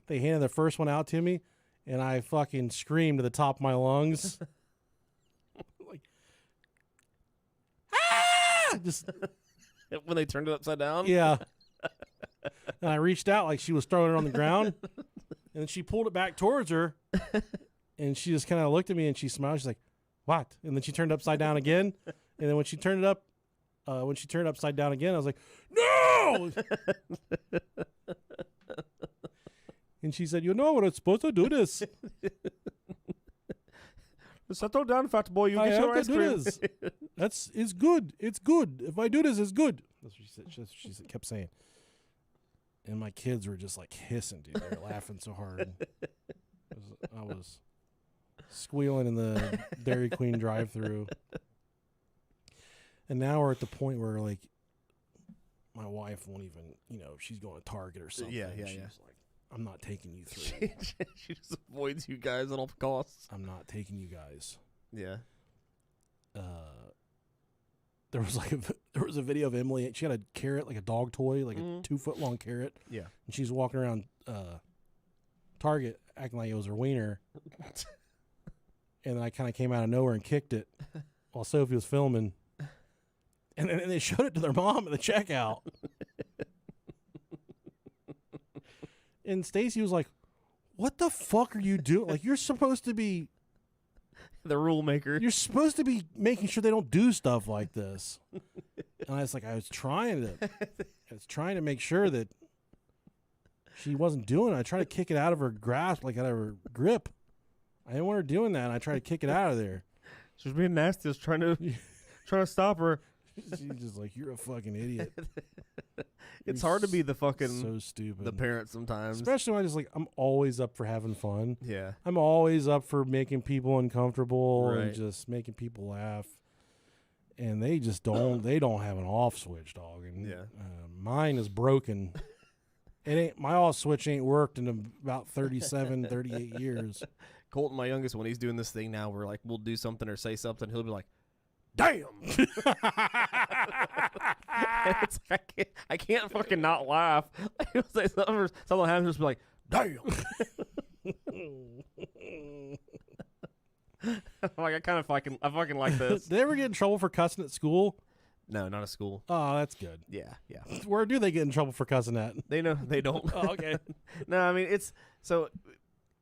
handed the first one out to me, and I fucking screamed to the top of my lungs. Like, ah! Just When they turned it upside down? yeah. And I reached out like she was throwing it on the ground, and then she pulled it back towards her, and she just kind of looked at me and she smiled. She's like, "What?" And then she turned it upside down again, and then when she turned it upside down again, I was like, "No!" And she said, "You know we're not supposed to do this. Settle down, fat boy. You I get your have ice to do cream. this. It's good. It's good. If I do this, it's good." That's what she said. She kept saying. And my kids were just like hissing, dude. They were laughing so hard. I was squealing in the Dairy Queen drive-thru. And now we're at the point where, like, my wife won't even, she's going to Target or something. Yeah. She's like, "I'm not taking you through. She just avoids you guys at all costs. I'm not taking you guys." Yeah. There was a video of Emily. She had a carrot, like a dog toy, like a 2-foot long carrot. Yeah. And she's walking around Target acting like it was her wiener. And then I kind of came out of nowhere and kicked it while Sophie was filming. And then they showed it to their mom at the checkout. And Stacy was like, "What the fuck are you doing? Like, you're supposed to be The rule maker. You're supposed to be making sure they don't do stuff like this." And I was trying to make sure that she wasn't doing it. I tried to kick it out of her grasp, like out of her grip. I didn't want her doing that, and I tried to kick it out of there. She was being nasty. I was trying to stop her. She's just like, "You're a fucking idiot." It's You're hard to be the fucking so stupid. the parent sometimes. Especially when I'm always up for having fun. Yeah. I'm always up for making people uncomfortable and Right. just making people laugh. And they just don't. They don't have an off switch, dog. And Yeah. mine is broken. My off switch ain't worked in about 37, 38 years. Colton, my youngest, when he's doing this thing now, where like we'll do something or say something, he'll be like, "Damn!" It's like, I can't fucking not laugh. He'll say something, or something happens, just be like, "Damn!" Like I fucking like this. Did they ever get in trouble for cussing at school? No, not a school. Oh, that's good. Yeah. Where do they get in trouble for cussing at? They know they don't. Oh, okay. No, I mean it's so.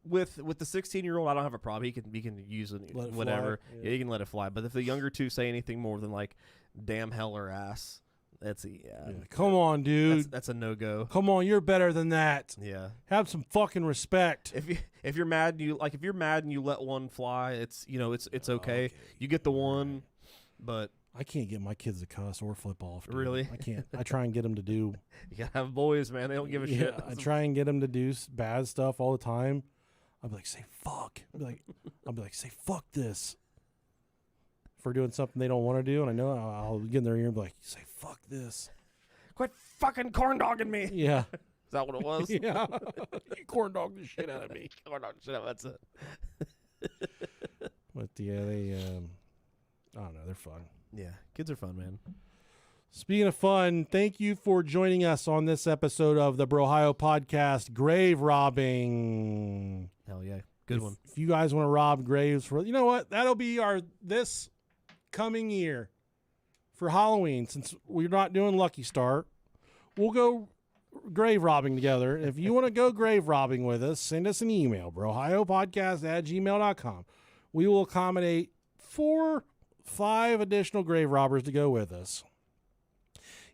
With the 16-year-old, I don't have a problem. He can use it Let it whatever. fly. Yeah, he can let it fly. But if the younger two say anything more than like damn hell or ass. That's Come on, dude. That's a no go. Come on, you're better than that. Yeah. Have some fucking respect. If you're mad, if you're mad and you let one fly, it's it's okay. You get the one, but I can't get my kids to cuss or flip off. Dude. Really? I can't. I try and get them to do. you gotta have boys, man. They don't give a shit. I try and get them to do bad stuff all the time. I'll be like, say fuck. I'll be like, say fuck this. For doing something they don't want to do, and I know I'll get in their ear and be like, say fuck this. Quit fucking corn dogging me. Yeah. Is that what it was? Yeah. You corn dog the shit out of me. Corn dog shit out. That's it. But yeah, they I don't know, they're fun. Yeah, kids are fun, man. Speaking of fun, thank you for joining us on this episode of the Brohio Podcast, Grave Robbing. Hell yeah, good one. If you guys want to rob graves for, you know what, that'll be our this coming year for Halloween. Since we're not doing Lucky Star, we'll go grave robbing together. If you want to go grave robbing with us, send us an email, brohiopodcast@gmail.com. We will accommodate 4-5 additional grave robbers to go with us.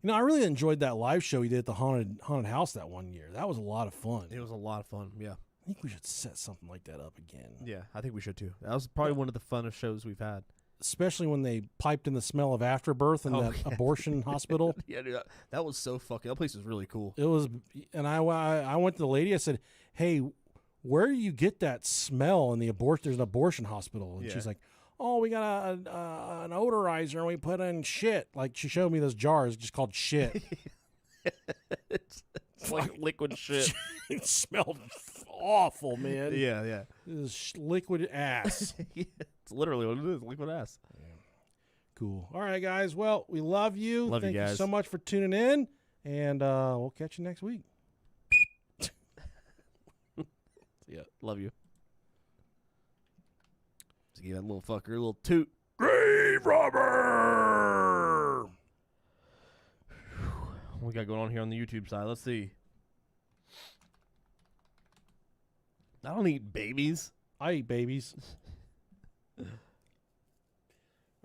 You know, I really enjoyed that live show we did at the haunted house that one year. That was a lot of fun. It was a lot of fun. Yeah. I think we should set something like that up again. Yeah, I think we should too. That was probably one of the funnest shows we've had. Especially when they piped in the smell of afterbirth in that abortion hospital. Yeah, dude, that was so fucking. That place was really cool. It was, and I went to the lady. I said, "Hey, where do you get that smell in the abortion? There's an abortion hospital." And she's like, "Oh, we got an odorizer, and we put in shit." Like she showed me this jar. It's just called shit. It's like liquid shit. It smelled awful, man. Yeah, yeah. It was liquid ass. It's literally what it is, liquid ass. Yeah. Cool. All right, guys. Well, we love you. Love Thank you guys so much for tuning in, and we'll catch you next week. Yeah, love you. Just give that little fucker a little toot. Grave robber! What we got going on here on the YouTube side? Let's see. I don't eat babies. I eat babies. All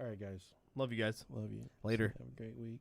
right, guys. Love you guys. Love you. Later. Have a great week.